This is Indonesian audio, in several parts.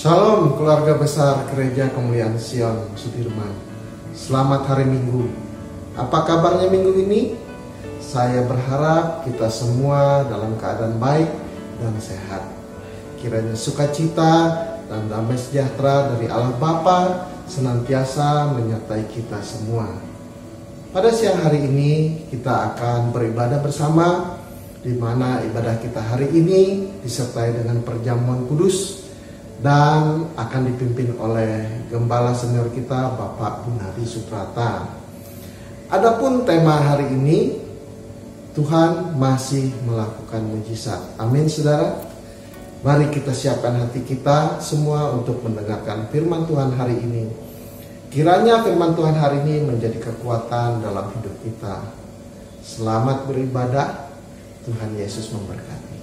Shalom keluarga besar Gereja Kemuliaan Sion Sudirman. Selamat hari Minggu. Apa kabarnya minggu ini? Saya berharap kita semua dalam keadaan baik dan sehat. Kiranya sukacita dan damai sejahtera dari Allah Bapa senantiasa menyertai kita semua. Pada siang hari ini kita akan beribadah bersama, di mana ibadah kita hari ini disertai dengan perjamuan kudus dan akan dipimpin oleh Gembala Senior kita Bapak Gunadi Suprata. Adapun tema hari ini, Tuhan masih melakukan mujizat. Amin saudara. Mari kita siapkan hati kita semua untuk mendengarkan firman Tuhan hari ini. Kiranya firman Tuhan hari ini menjadi kekuatan dalam hidup kita. Selamat beribadah. Tuhan Yesus memberkati.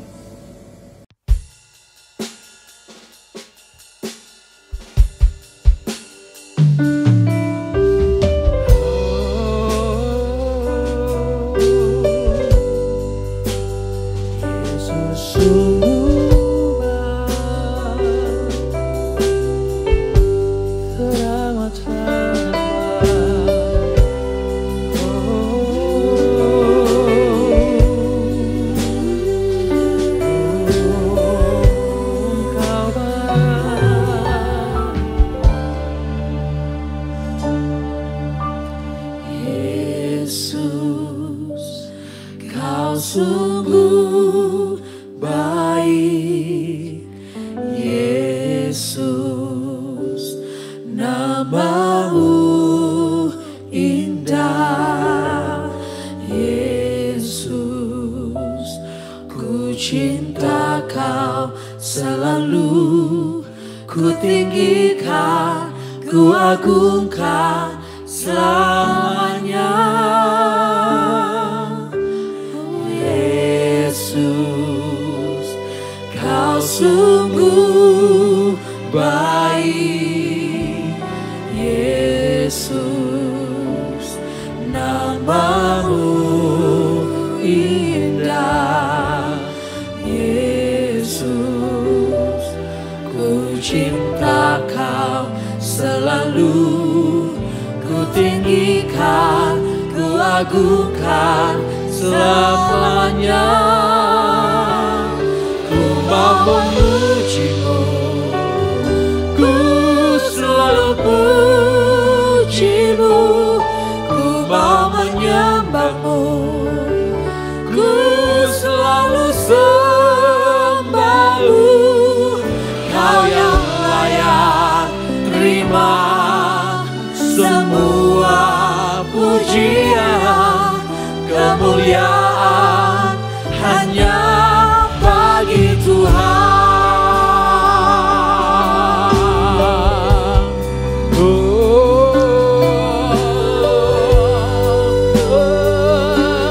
Sungguh baik, Yesus, nama-Mu indah, Yesus, ku cinta Kau selalu, ku tinggikan, ku agungkan selamanya. Yesus, Kau sungguh baik, Yesus, nama-Mu indah, Yesus, ku cinta Kau selalu, ku tinggikan, ku agungkan selamanya. Ku mau memuji-Mu, ku selalu puji-Mu, ku mau menyembah-Mu, ku selalu sembah-Mu. Kau yang layak terima semua pujian, kemuliaan hanya bagi Tuhan.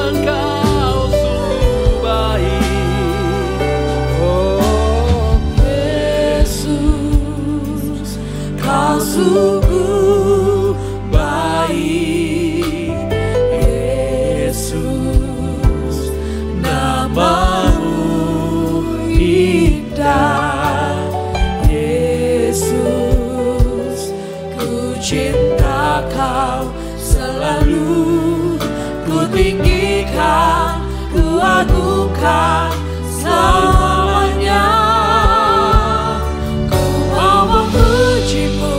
Engkau sungguh baik, Yesus, Kau sungguh baik, Yesus, nama-Mu indah, Yesus, ku cinta Kau selalu, ku tinggikan, ku agungkan selamanya. Ku mau memuji-Mu,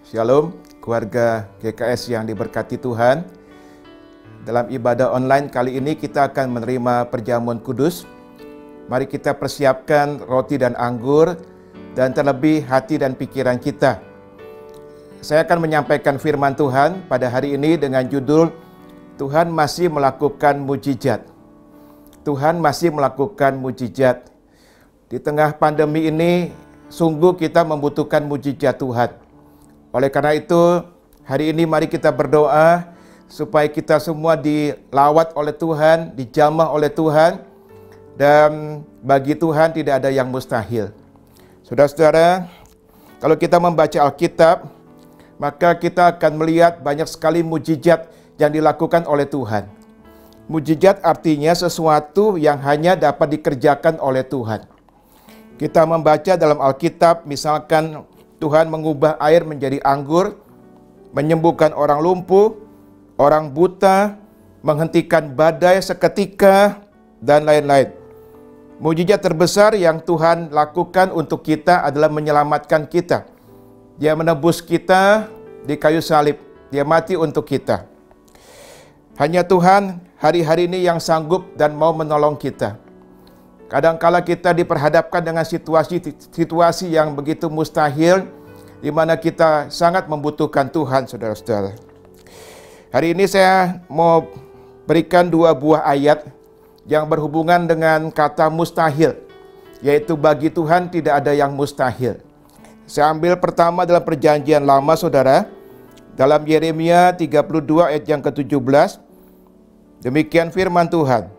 Shalom, keluarga GKS yang diberkati Tuhan. Dalam ibadah online kali ini kita akan menerima perjamuan kudus. Mari kita persiapkan roti dan anggur dan terlebih hati dan pikiran kita. Saya akan menyampaikan firman Tuhan pada hari ini dengan judul Tuhan masih melakukan mujizat. Tuhan masih melakukan mujizat. Di tengah pandemi ini sungguh kita membutuhkan mujizat Tuhan. Oleh karena itu, hari ini mari kita berdoa supaya kita semua dilawat oleh Tuhan, dijamah oleh Tuhan, dan bagi Tuhan tidak ada yang mustahil. Saudara-saudara, kalau kita membaca Alkitab, maka kita akan melihat banyak sekali mujizat yang dilakukan oleh Tuhan. Mujizat artinya sesuatu yang hanya dapat dikerjakan oleh Tuhan. Kita membaca dalam Alkitab, misalkan Tuhan mengubah air menjadi anggur, menyembuhkan orang lumpuh, orang buta, menghentikan badai seketika, dan lain-lain. Mujizat terbesar yang Tuhan lakukan untuk kita adalah menyelamatkan kita. Dia menebus kita di kayu salib. Dia mati untuk kita. Hanya Tuhan hari-hari ini yang sanggup dan mau menolong kita. Kadangkala kita diperhadapkan dengan situasi yang begitu mustahil, di mana kita sangat membutuhkan Tuhan, saudara-saudara. Hari ini saya mau berikan dua buah ayat yang berhubungan dengan kata mustahil, yaitu bagi Tuhan tidak ada yang mustahil. Saya ambil pertama dalam perjanjian lama, saudara, dalam Yeremia 32 ayat yang ke-17. Demikian firman Tuhan.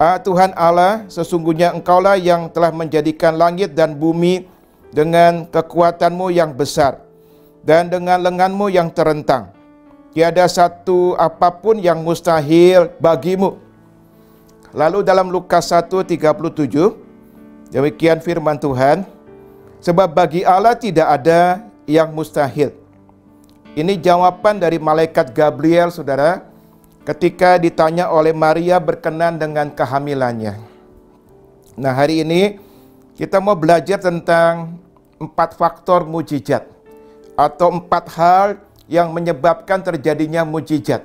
Tuhan Allah, sesungguhnya Engkaulah yang telah menjadikan langit dan bumi dengan kekuatanmu yang besar dan dengan lenganmu yang terentang. Tiada satu apapun yang mustahil bagimu. Lalu dalam Lukas 1:37, demikian firman Tuhan, sebab bagi Allah tidak ada yang mustahil. Ini jawaban dari malaikat Gabriel, saudara, ketika ditanya oleh Maria berkenan dengan kehamilannya. Nah, hari ini kita mau belajar tentang 4 faktor mujizat atau 4 hal yang menyebabkan terjadinya mujizat.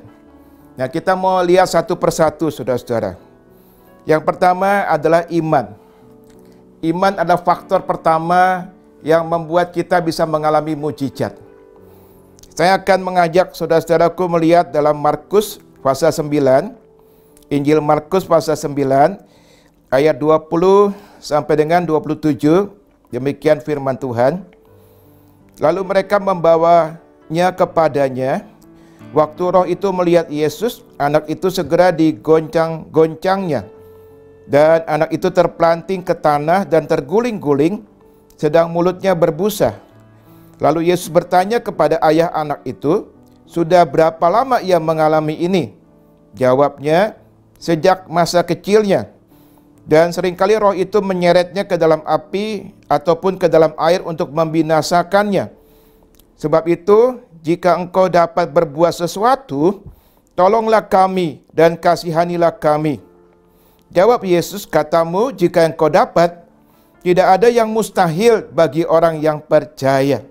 Nah, kita mau lihat satu persatu, saudara-saudara. Yang pertama adalah iman. Iman adalah faktor pertama yang membuat kita bisa mengalami mujizat. Saya akan mengajak saudara-saudaraku melihat dalam Markus pasal 9, Injil Markus pasal 9, ayat 20 sampai dengan 27, demikian firman Tuhan. Lalu mereka membawanya kepadanya. Waktu roh itu melihat Yesus, anak itu segera digoncang-goncangnya. Dan anak itu terpelanting ke tanah dan terguling-guling, sedang mulutnya berbusa. Lalu Yesus bertanya kepada ayah anak itu, sudah berapa lama ia mengalami ini? Jawabnya, sejak masa kecilnya. Dan seringkali roh itu menyeretnya ke dalam api ataupun ke dalam air untuk membinasakannya. Sebab itu, jika engkau dapat berbuat sesuatu, tolonglah kami dan kasihanilah kami. Jawab Yesus, katamu, jika engkau dapat, tidak ada yang mustahil bagi orang yang percaya.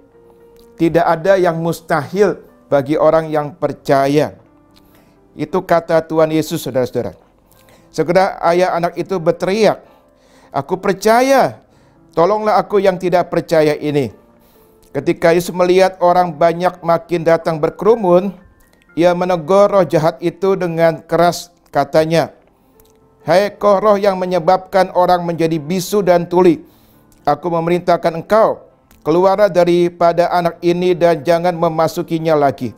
Tidak ada yang mustahil bagi orang yang percaya. Itu kata Tuhan Yesus, saudara-saudara. Segera ayah anak itu berteriak, aku percaya, tolonglah aku yang tidak percaya ini. Ketika Yesus melihat orang banyak makin datang berkerumun, ia menegur roh jahat itu dengan keras, katanya, hai kau roh yang menyebabkan orang menjadi bisu dan tuli, aku memerintahkan engkau, keluarlah daripada anak ini dan jangan memasukinya lagi.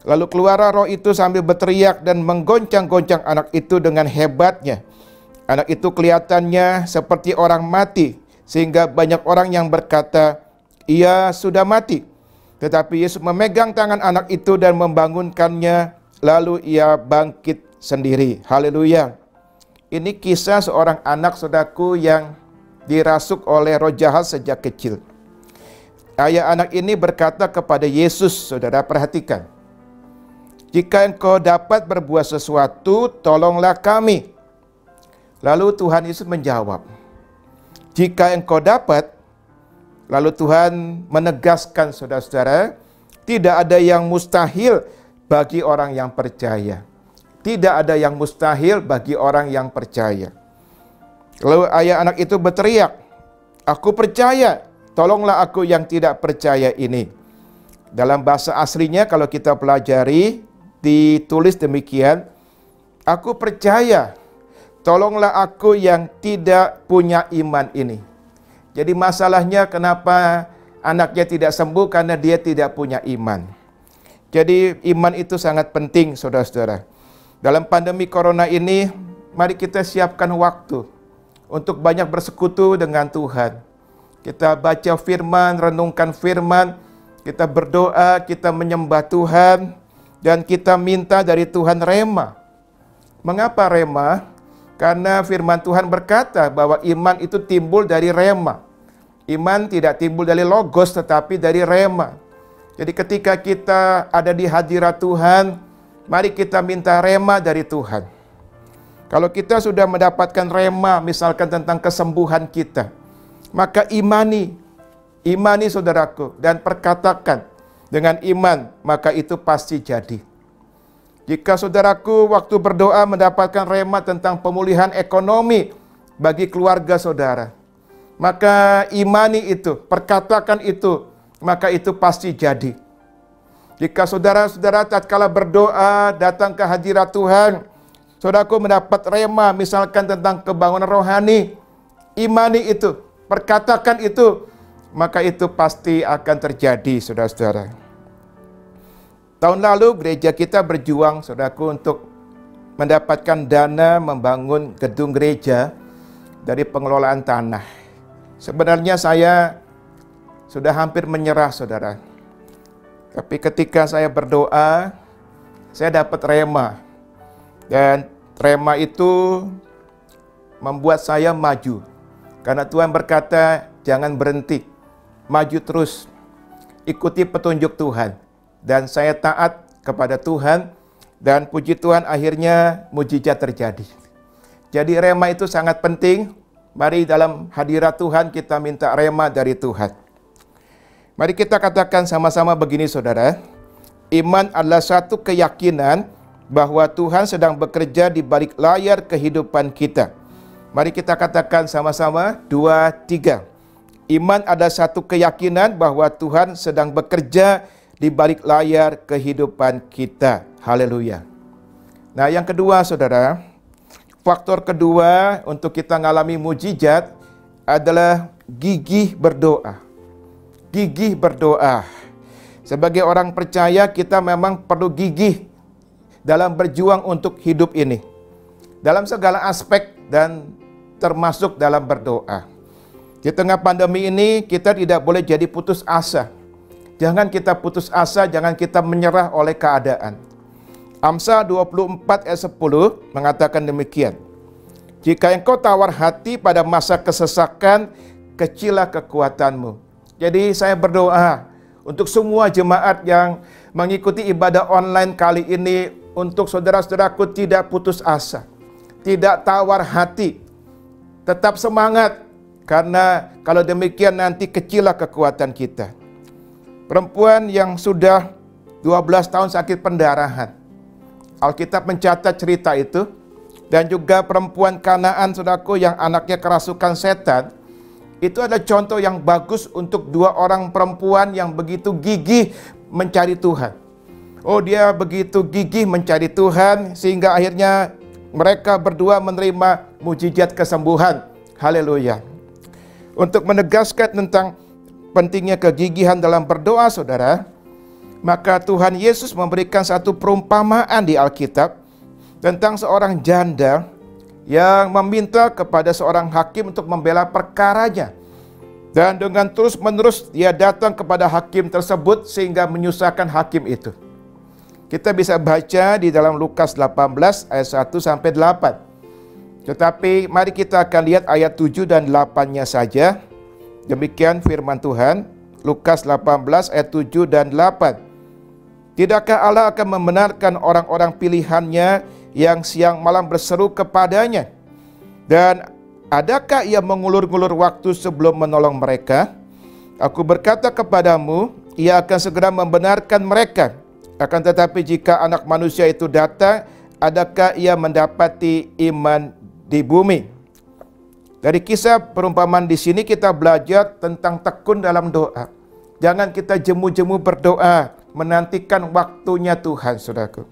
Lalu keluarlah roh itu sambil berteriak dan menggoncang-goncang anak itu dengan hebatnya. Anak itu kelihatannya seperti orang mati, sehingga banyak orang yang berkata, ia sudah mati. Tetapi Yesus memegang tangan anak itu dan membangunkannya, lalu ia bangkit sendiri. Haleluya. Ini kisah seorang anak, saudaraku, yang dirasuk oleh roh jahat sejak kecil. Ayah anak ini berkata kepada Yesus, saudara, perhatikan. Jika engkau dapat berbuat sesuatu, tolonglah kami. Lalu Tuhan Yesus menjawab, jika engkau dapat, Lalu Tuhan menegaskan saudara-saudara, tidak ada yang mustahil bagi orang yang percaya. Tidak ada yang mustahil bagi orang yang percaya. Lalu ayah anak itu berteriak, "Aku percaya, tolonglah aku yang tidak percaya ini." Dalam bahasa aslinya kalau kita pelajari, ditulis demikian, "Aku percaya, tolonglah aku yang tidak punya iman ini." Jadi masalahnya kenapa anaknya tidak sembuh, karena dia tidak punya iman. Jadi iman itu sangat penting saudara-saudara. Dalam pandemi corona ini, mari kita siapkan waktu untuk banyak bersekutu dengan Tuhan. Kita baca firman, renungkan firman, kita berdoa, kita menyembah Tuhan, dan kita minta dari Tuhan rema. Mengapa rema? Karena firman Tuhan berkata bahwa iman itu timbul dari rema. Iman tidak timbul dari logos tetapi dari rema. Jadi ketika kita ada di hadirat Tuhan, mari kita minta rema dari Tuhan. Kalau kita sudah mendapatkan rema, misalkan tentang kesembuhan kita, maka imani saudaraku, dan perkatakan dengan iman, maka itu pasti jadi. Jika saudaraku waktu berdoa mendapatkan rema tentang pemulihan ekonomi bagi keluarga saudara, maka imani itu, perkatakan itu, maka itu pasti jadi. Jika saudara-saudara tatkala berdoa datang ke hadirat Tuhan, saudaraku mendapat rema misalkan tentang kebangunan rohani, imani itu, perkatakan itu, maka itu pasti akan terjadi saudara-saudara. Tahun lalu gereja kita berjuang saudaraku untuk mendapatkan dana membangun gedung gereja dari pengelolaan tanah. Sebenarnya saya sudah hampir menyerah saudara. Tapi ketika saya berdoa, saya dapat rema. Dan rema itu membuat saya maju. Karena Tuhan berkata, jangan berhenti, maju terus, ikuti petunjuk Tuhan. Dan saya taat kepada Tuhan, dan puji Tuhan akhirnya mujizat terjadi. Jadi rema itu sangat penting. Mari dalam hadirat Tuhan kita minta rema dari Tuhan. Mari kita katakan sama-sama begini saudara. Iman adalah satu keyakinan bahwa Tuhan sedang bekerja di balik layar kehidupan kita. Mari kita katakan sama-sama, 2, 3. Iman adalah satu keyakinan bahwa Tuhan sedang bekerja di balik layar kehidupan kita. Haleluya. Nah, yang kedua saudara, faktor kedua untuk kita mengalami mujizat adalah gigih berdoa. Gigih berdoa. Sebagai orang percaya kita memang perlu gigih dalam berjuang untuk hidup ini. Dalam segala aspek dan termasuk dalam berdoa. Di tengah pandemi ini kita tidak boleh jadi putus asa. Jangan kita putus asa, jangan kita menyerah oleh keadaan. Amsal 24 ayat 10 mengatakan demikian. Jika engkau tawar hati pada masa kesesakan, kecillah kekuatanmu. Jadi saya berdoa untuk semua jemaat yang mengikuti ibadah online kali ini, untuk saudara-saudaraku tidak putus asa, tidak tawar hati, tetap semangat, karena kalau demikian nanti kecillah kekuatan kita. Perempuan yang sudah 12 tahun sakit pendarahan, Alkitab mencatat cerita itu. Dan juga perempuan Kanaan saudaraku yang anaknya kerasukan setan, itu adalah contoh yang bagus untuk dua orang perempuan yang begitu gigih mencari Tuhan. Oh, dia begitu gigih mencari Tuhan sehingga akhirnya mereka berdua menerima mujizat kesembuhan. Haleluya. Untuk menegaskan tentang pentingnya kegigihan dalam berdoa saudara, maka Tuhan Yesus memberikan satu perumpamaan di Alkitab tentang seorang janda yang meminta kepada seorang hakim untuk membela perkaranya. Dan dengan terus-menerus dia datang kepada hakim tersebut sehingga menyusahkan hakim itu. Kita bisa baca di dalam Lukas 18 ayat 1 sampai 8. Tetapi mari kita akan lihat ayat 7 dan 8-nya saja. Demikian firman Tuhan, Lukas 18 ayat 7 dan 8. Tidakkah Allah akan membenarkan orang-orang pilihannya yang siang malam berseru kepadanya? Dan adakah ia mengulur-ngulur waktu sebelum menolong mereka? Aku berkata kepadamu, ia akan segera membenarkan mereka. Akan tetapi jika anak manusia itu datang, adakah ia mendapati iman di bumi? Dari kisah perumpamaan di sini kita belajar tentang tekun dalam doa. Jangan kita jemu-jemu berdoa, menantikan waktunya Tuhan, saudaraku.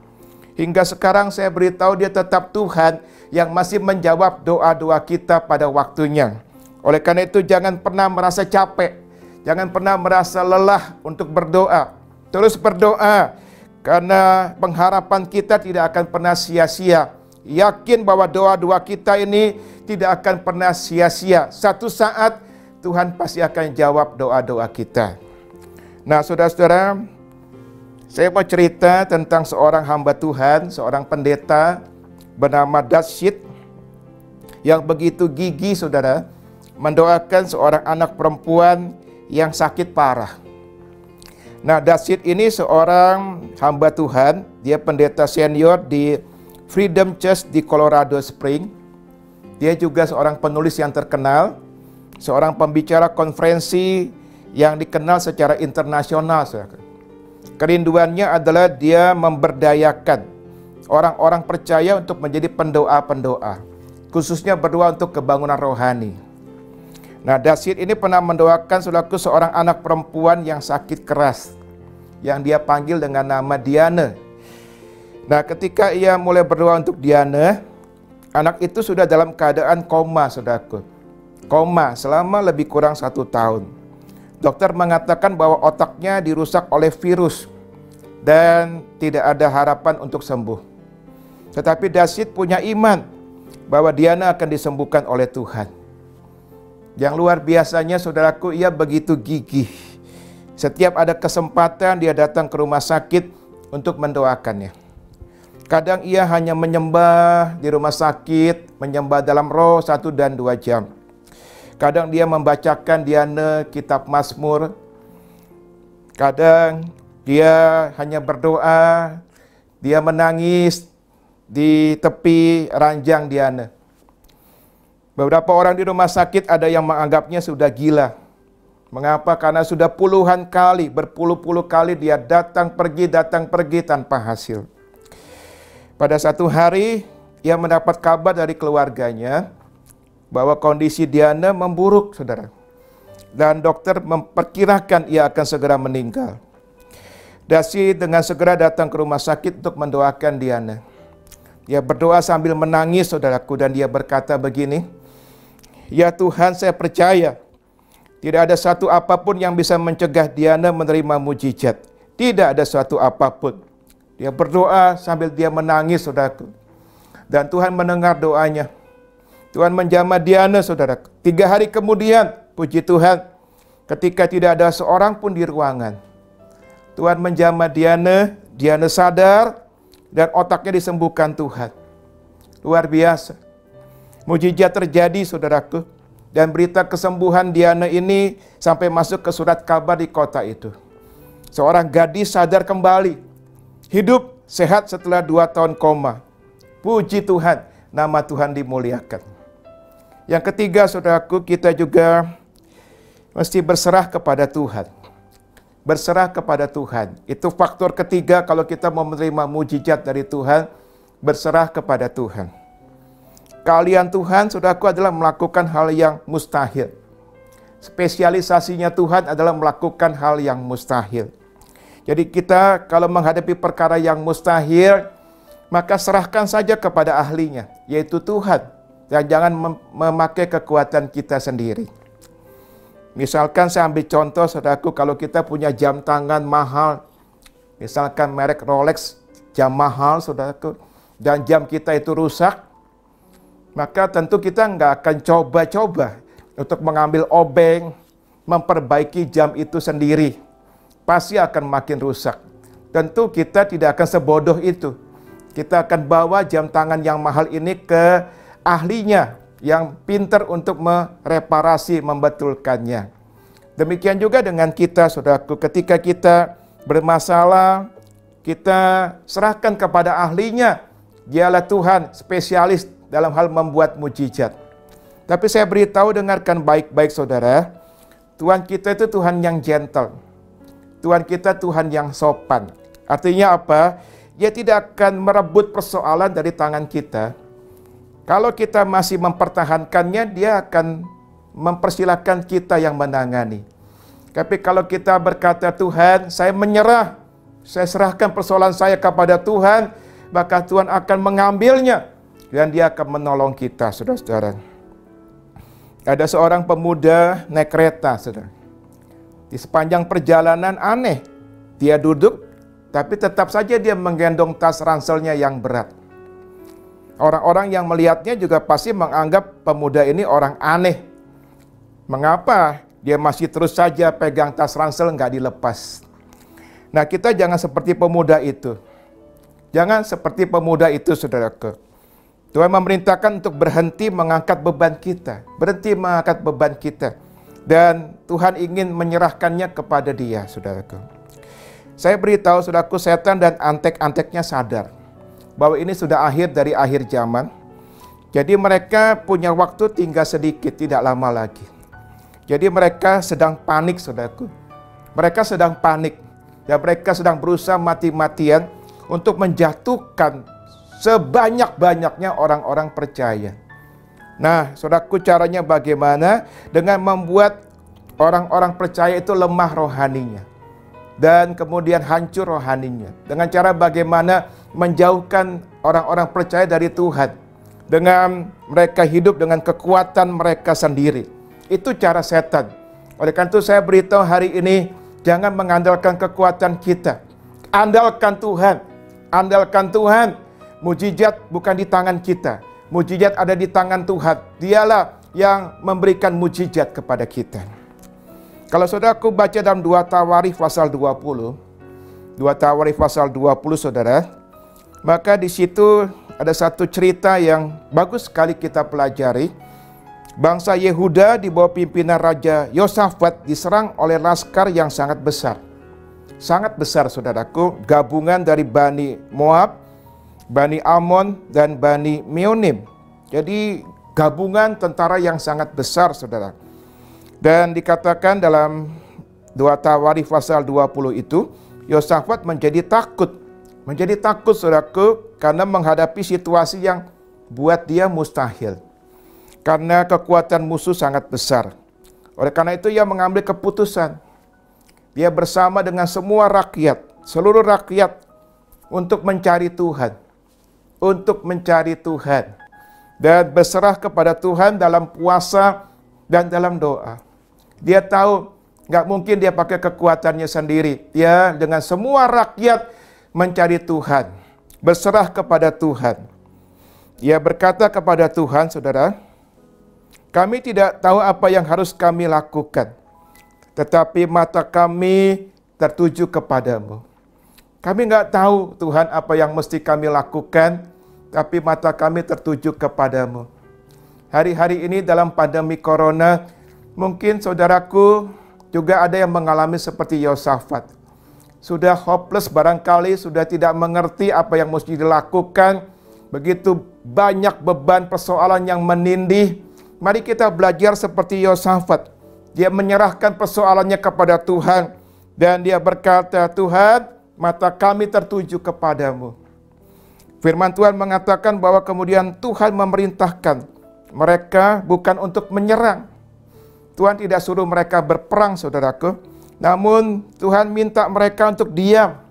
Hingga sekarang saya beritahu dia tetap Tuhan yang masih menjawab doa-doa kita pada waktunya. Oleh karena itu jangan pernah merasa capek, jangan pernah merasa lelah untuk berdoa. Terus berdoa, karena pengharapan kita tidak akan pernah sia-sia. Yakin bahwa doa-doa kita ini tidak akan pernah sia-sia. Satu saat Tuhan pasti akan jawab doa-doa kita. Nah, saudara-saudara, saya mau cerita tentang seorang hamba Tuhan, seorang pendeta bernama Dasid yang begitu gigih, saudara, mendoakan seorang anak perempuan yang sakit parah. Nah, Dasid ini seorang hamba Tuhan, dia pendeta senior di Freedom Church di Colorado Springs. Dia juga seorang penulis yang terkenal, seorang pembicara konferensi yang dikenal secara internasional. Kerinduannya adalah dia memberdayakan orang-orang percaya untuk menjadi pendoa-pendoa, khususnya berdoa untuk kebangunan rohani. Nah, Dasid ini pernah mendoakan selaku seorang anak perempuan yang sakit keras, yang dia panggil dengan nama Diana. Nah, ketika ia mulai berdoa untuk Diana, anak itu sudah dalam keadaan koma, saudaraku. Koma selama lebih kurang 1 tahun. Dokter mengatakan bahwa otaknya dirusak oleh virus dan tidak ada harapan untuk sembuh. Tetapi Dasid punya iman bahwa Diana akan disembuhkan oleh Tuhan. Yang luar biasanya, saudaraku, ia begitu gigih. Setiap ada kesempatan dia datang ke rumah sakit untuk mendoakannya. Kadang ia hanya menyembah di rumah sakit, menyembah dalam roh 1 dan 2 jam. Kadang dia membacakan Diana kitab Mazmur. Kadang dia hanya berdoa, dia menangis di tepi ranjang Diana. Beberapa orang di rumah sakit ada yang menganggapnya sudah gila. Mengapa? Karena sudah puluhan kali, berpuluh-puluh kali dia datang pergi tanpa hasil. Pada satu hari, ia mendapat kabar dari keluarganya bahwa kondisi Diana memburuk, saudara. Dan dokter memperkirakan ia akan segera meninggal. Dasid dengan segera datang ke rumah sakit untuk mendoakan Diana. Dia berdoa sambil menangis, saudaraku, dan dia berkata begini, "Ya Tuhan, saya percaya tidak ada satu apapun yang bisa mencegah Diana menerima mujizat. Tidak ada suatu apapun." Dia berdoa sambil dia menangis, saudaraku. Dan Tuhan mendengar doanya. Tuhan menjamah Diana, saudara. 3 hari kemudian, puji Tuhan, ketika tidak ada seorang pun di ruangan, Tuhan menjamah Diana, Diana sadar, dan otaknya disembuhkan Tuhan. Luar biasa. Mujizat terjadi, saudaraku. Dan berita kesembuhan Diana ini sampai masuk ke surat kabar di kota itu. Seorang gadis sadar kembali, hidup sehat setelah 2 tahun koma. Puji Tuhan, nama Tuhan dimuliakan. Yang ketiga, saudaraku, kita juga mesti berserah kepada Tuhan. Berserah kepada Tuhan. Itu faktor ketiga kalau kita mau menerima mujizat dari Tuhan, berserah kepada Tuhan. Keahlian Tuhan, saudaraku, adalah melakukan hal yang mustahil. Spesialisasinya Tuhan adalah melakukan hal yang mustahil. Jadi kita kalau menghadapi perkara yang mustahil, maka serahkan saja kepada ahlinya, yaitu Tuhan. Dan jangan memakai kekuatan kita sendiri. Misalkan saya ambil contoh, saudaraku, kalau kita punya jam tangan mahal, misalkan merek Rolex, jam mahal, saudaraku, dan jam kita itu rusak, maka tentu kita nggak akan coba-coba untuk mengambil obeng, memperbaiki jam itu sendiri. Pasti akan makin rusak. Tentu kita tidak akan sebodoh itu. Kita akan bawa jam tangan yang mahal ini ke ahlinya yang pintar untuk mereparasi, membetulkannya. Demikian juga dengan kita, saudaraku, ketika kita bermasalah, kita serahkan kepada ahlinya. Dialah Tuhan, spesialis dalam hal membuat mujizat. Tapi saya beritahu, dengarkan baik-baik, saudara. Tuhan kita itu Tuhan yang gentle. Tuhan kita Tuhan yang sopan. Artinya apa? Dia tidak akan merebut persoalan dari tangan kita. Kalau kita masih mempertahankannya, dia akan mempersilahkan kita yang menangani. Tapi kalau kita berkata, Tuhan, saya menyerah, saya serahkan persoalan saya kepada Tuhan, maka Tuhan akan mengambilnya. Dan dia akan menolong kita, saudara-saudara. Ada seorang pemuda naik kereta, saudara. Di sepanjang perjalanan aneh. Dia duduk, tapi tetap saja dia menggendong tas ranselnya yang berat. Orang-orang yang melihatnya juga pasti menganggap pemuda ini orang aneh. Mengapa dia masih terus saja pegang tas ransel nggak dilepas? Nah, kita jangan seperti pemuda itu. Jangan seperti pemuda itu, saudaraku. Tuhan memerintahkan untuk berhenti mengangkat beban kita. Berhenti mengangkat beban kita. Dan Tuhan ingin menyerahkannya kepada dia, saudaraku. Saya beritahu, saudaraku, setan dan antek-anteknya sadar bahwa ini sudah akhir dari akhir zaman. Jadi mereka punya waktu tinggal sedikit, tidak lama lagi. Jadi mereka sedang panik, saudaraku. Mereka sedang panik. Dan mereka sedang berusaha mati-matian untuk menjatuhkan sebanyak-banyaknya orang-orang percaya. Nah, saudaraku, caranya bagaimana? Dengan membuat orang-orang percaya itu lemah rohaninya. Dan kemudian hancur rohaninya. Dengan cara bagaimana menjauhkan orang-orang percaya dari Tuhan. Dengan mereka hidup dengan kekuatan mereka sendiri. Itu cara setan. Oleh karena itu saya beritahu hari ini, jangan mengandalkan kekuatan kita. Andalkan Tuhan. Andalkan Tuhan. Mujizat bukan di tangan kita. Mujizat ada di tangan Tuhan. Dialah yang memberikan mujizat kepada kita. Kalau saudaraku baca dalam 2 Tawarikh pasal 20. 2 Tawarikh pasal 20, saudara. Maka di situ ada satu cerita yang bagus sekali kita pelajari. Bangsa Yehuda di bawah pimpinan Raja Yosafat diserang oleh laskar yang sangat besar. Sangat besar, saudaraku. Gabungan dari Bani Moab, Bani Amon, dan Bani Meonim. Jadi gabungan tentara yang sangat besar, saudara. Dan dikatakan dalam 2 Tawarikh pasal 20 itu, Yosafat menjadi takut. Menjadi takut, saudaraku, karena menghadapi situasi yang buat dia mustahil. Karena kekuatan musuh sangat besar. Oleh karena itu ia mengambil keputusan. Dia bersama dengan semua rakyat, seluruh rakyat, untuk mencari Tuhan. Untuk mencari Tuhan. Dan berserah kepada Tuhan dalam puasa dan dalam doa. Dia tahu nggak mungkin dia pakai kekuatannya sendiri. Dia dengan semua rakyat mencari Tuhan. Berserah kepada Tuhan. Dia berkata kepada Tuhan, saudara, kami tidak tahu apa yang harus kami lakukan. Tetapi mata kami tertuju kepadamu. Kami nggak tahu, Tuhan, apa yang mesti kami lakukan, tapi mata kami tertuju kepadamu. Hari-hari ini dalam pandemi corona, mungkin saudaraku juga ada yang mengalami seperti Yosafat. Sudah hopeless barangkali, sudah tidak mengerti apa yang mesti dilakukan. Begitu banyak beban persoalan yang menindih. Mari kita belajar seperti Yosafat. Dia menyerahkan persoalannya kepada Tuhan. Dan dia berkata, Tuhan, mata kami tertuju kepadamu. Firman Tuhan mengatakan bahwa kemudian Tuhan memerintahkan mereka bukan untuk menyerang. Tuhan tidak suruh mereka berperang, saudaraku. Namun Tuhan minta mereka untuk diam.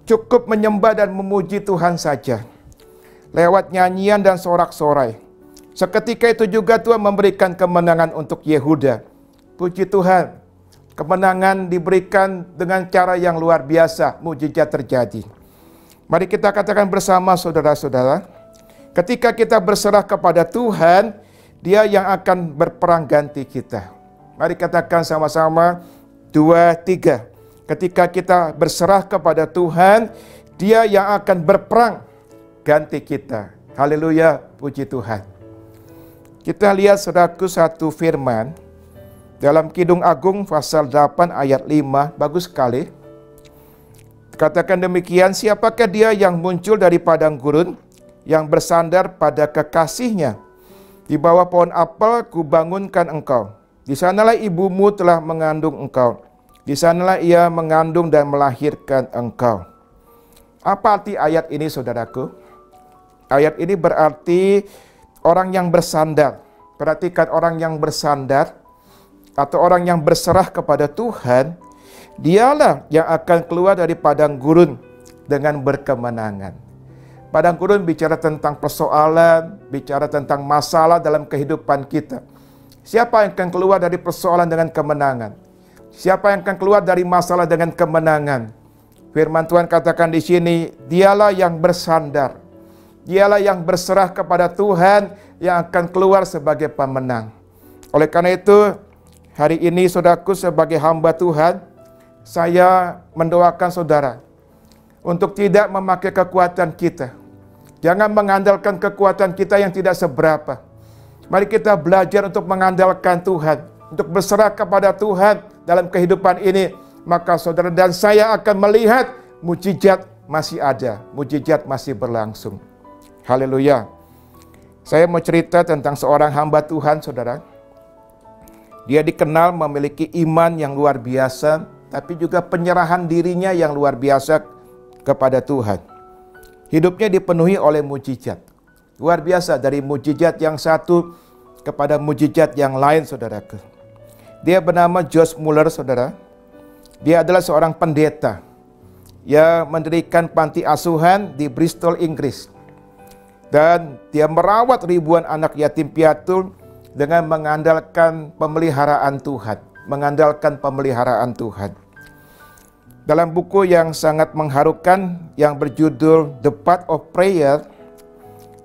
Cukup menyembah dan memuji Tuhan saja. Lewat nyanyian dan sorak-sorai. Seketika itu juga Tuhan memberikan kemenangan untuk Yehuda. Puji Tuhan. Kemenangan diberikan dengan cara yang luar biasa. Mujizat terjadi. Mari kita katakan bersama, saudara-saudara. Ketika kita berserah kepada Tuhan, Dia yang akan berperang ganti kita. Mari katakan sama-sama, 2, 3. Ketika kita berserah kepada Tuhan, Dia yang akan berperang ganti kita. Haleluya, puji Tuhan. Kita lihat, saudaraku, satu firman dalam Kidung Agung pasal 8 ayat 5, bagus sekali. Katakan demikian, siapakah dia yang muncul dari padang gurun, yang bersandar pada kekasihnya? Di bawah pohon apel kubangunkan engkau, Di sanalah ibumu telah mengandung engkau. Di sanalah ia mengandung dan melahirkan engkau. Apa arti ayat ini, saudaraku? Ayat ini berarti orang yang bersandar. Perhatikan, orang yang bersandar atau orang yang berserah kepada Tuhan, dialah yang akan keluar dari padang gurun dengan berkemenangan. Padang gurun bicara tentang persoalan, bicara tentang masalah dalam kehidupan kita. Siapa yang akan keluar dari persoalan dengan kemenangan? Siapa yang akan keluar dari masalah dengan kemenangan? Firman Tuhan katakan di sini, dialah yang bersandar. Dialah yang berserah kepada Tuhan yang akan keluar sebagai pemenang. Oleh karena itu, hari ini saudaraku sebagai hamba Tuhan, saya mendoakan saudara untuk tidak memakai kekuatan kita. Jangan mengandalkan kekuatan kita yang tidak seberapa. Mari kita belajar untuk mengandalkan Tuhan, untuk berserah kepada Tuhan dalam kehidupan ini. Maka saudara dan saya akan melihat mujizat masih ada, mujizat masih berlangsung. Haleluya. Saya mau cerita tentang seorang hamba Tuhan, saudara. Dia dikenal memiliki iman yang luar biasa, tapi juga penyerahan dirinya yang luar biasa kepada Tuhan. Hidupnya dipenuhi oleh mujizat. Luar biasa, dari mujizat yang satu kepada mujizat yang lain, saudaraku. Dia bernama Josh Muller, saudara. Dia adalah seorang pendeta yang mendirikan panti asuhan di Bristol, Inggris. Dan dia merawat ribuan anak yatim piatu dengan mengandalkan pemeliharaan Tuhan. Mengandalkan pemeliharaan Tuhan. Dalam buku yang sangat mengharukan yang berjudul The Path of Prayer,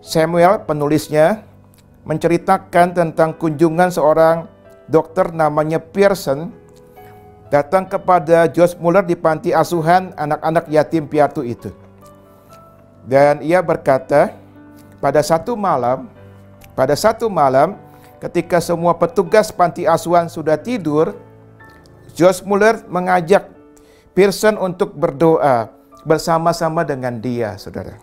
Samuel, penulisnya, menceritakan tentang kunjungan seorang dokter namanya Pearson datang kepada Josh Muller di panti asuhan anak-anak yatim piatu itu. Dan ia berkata, pada satu malam ketika semua petugas panti asuhan sudah tidur, Josh Muller mengajak Pearson untuk berdoa bersama-sama dengan dia, saudara.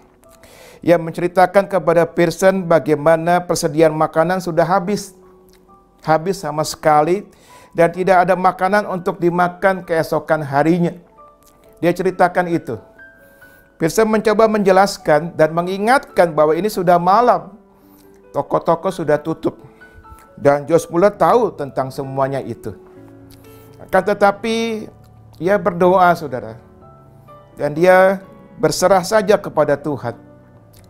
Ia menceritakan kepada Pearson bagaimana persediaan makanan sudah habis sama sekali dan tidak ada makanan untuk dimakan keesokan harinya. Dia ceritakan itu. Pearson mencoba menjelaskan dan mengingatkan bahwa ini sudah malam. Toko-toko sudah tutup. Dan Josh Muller tahu tentang semuanya itu. Akan tetapi ia berdoa, saudara. Dan dia berserah saja kepada Tuhan.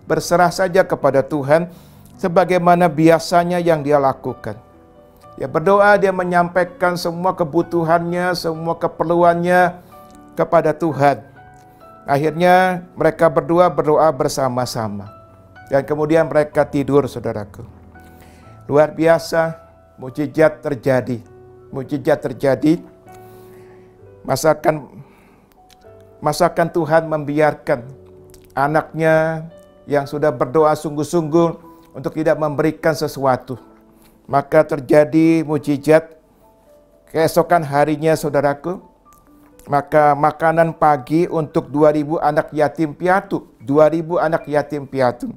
Berserah saja kepada Tuhan sebagaimana biasanya yang dia lakukan. Dia berdoa, dia menyampaikan semua kebutuhannya, semua keperluannya kepada Tuhan. Akhirnya mereka berdua berdoa bersama-sama. Dan kemudian mereka tidur, saudaraku. Luar biasa, mujizat terjadi. Mujizat terjadi. Masakan Tuhan membiarkan anaknya yang sudah berdoa sungguh-sungguh untuk tidak memberikan sesuatu. Maka terjadi mujizat. Keesokan harinya, saudaraku, maka makanan pagi untuk 2.000 anak yatim piatu. 2.000 anak yatim piatu.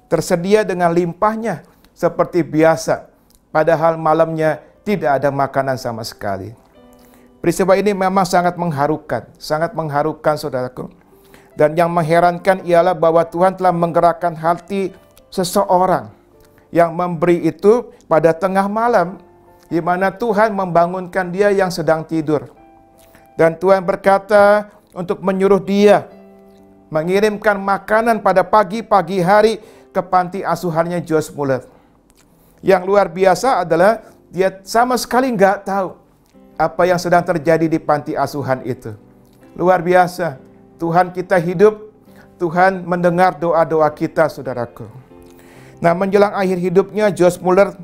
Tersedia dengan limpahnya seperti biasa. Padahal malamnya tidak ada makanan sama sekali. Peristiwa ini memang sangat mengharukan, saudaraku. Dan yang mengherankan ialah bahwa Tuhan telah menggerakkan hati seseorang yang memberi itu pada tengah malam, di mana Tuhan membangunkan dia yang sedang tidur. Dan Tuhan berkata untuk menyuruh dia mengirimkan makanan pada pagi-pagi hari ke panti asuhannya Josh Muller. Yang luar biasa adalah dia sama sekali nggak tahu apa yang sedang terjadi di panti asuhan itu. Luar biasa. Tuhan kita hidup, Tuhan mendengar doa-doa kita, saudaraku. Nah, menjelang akhir hidupnya, Josh Muller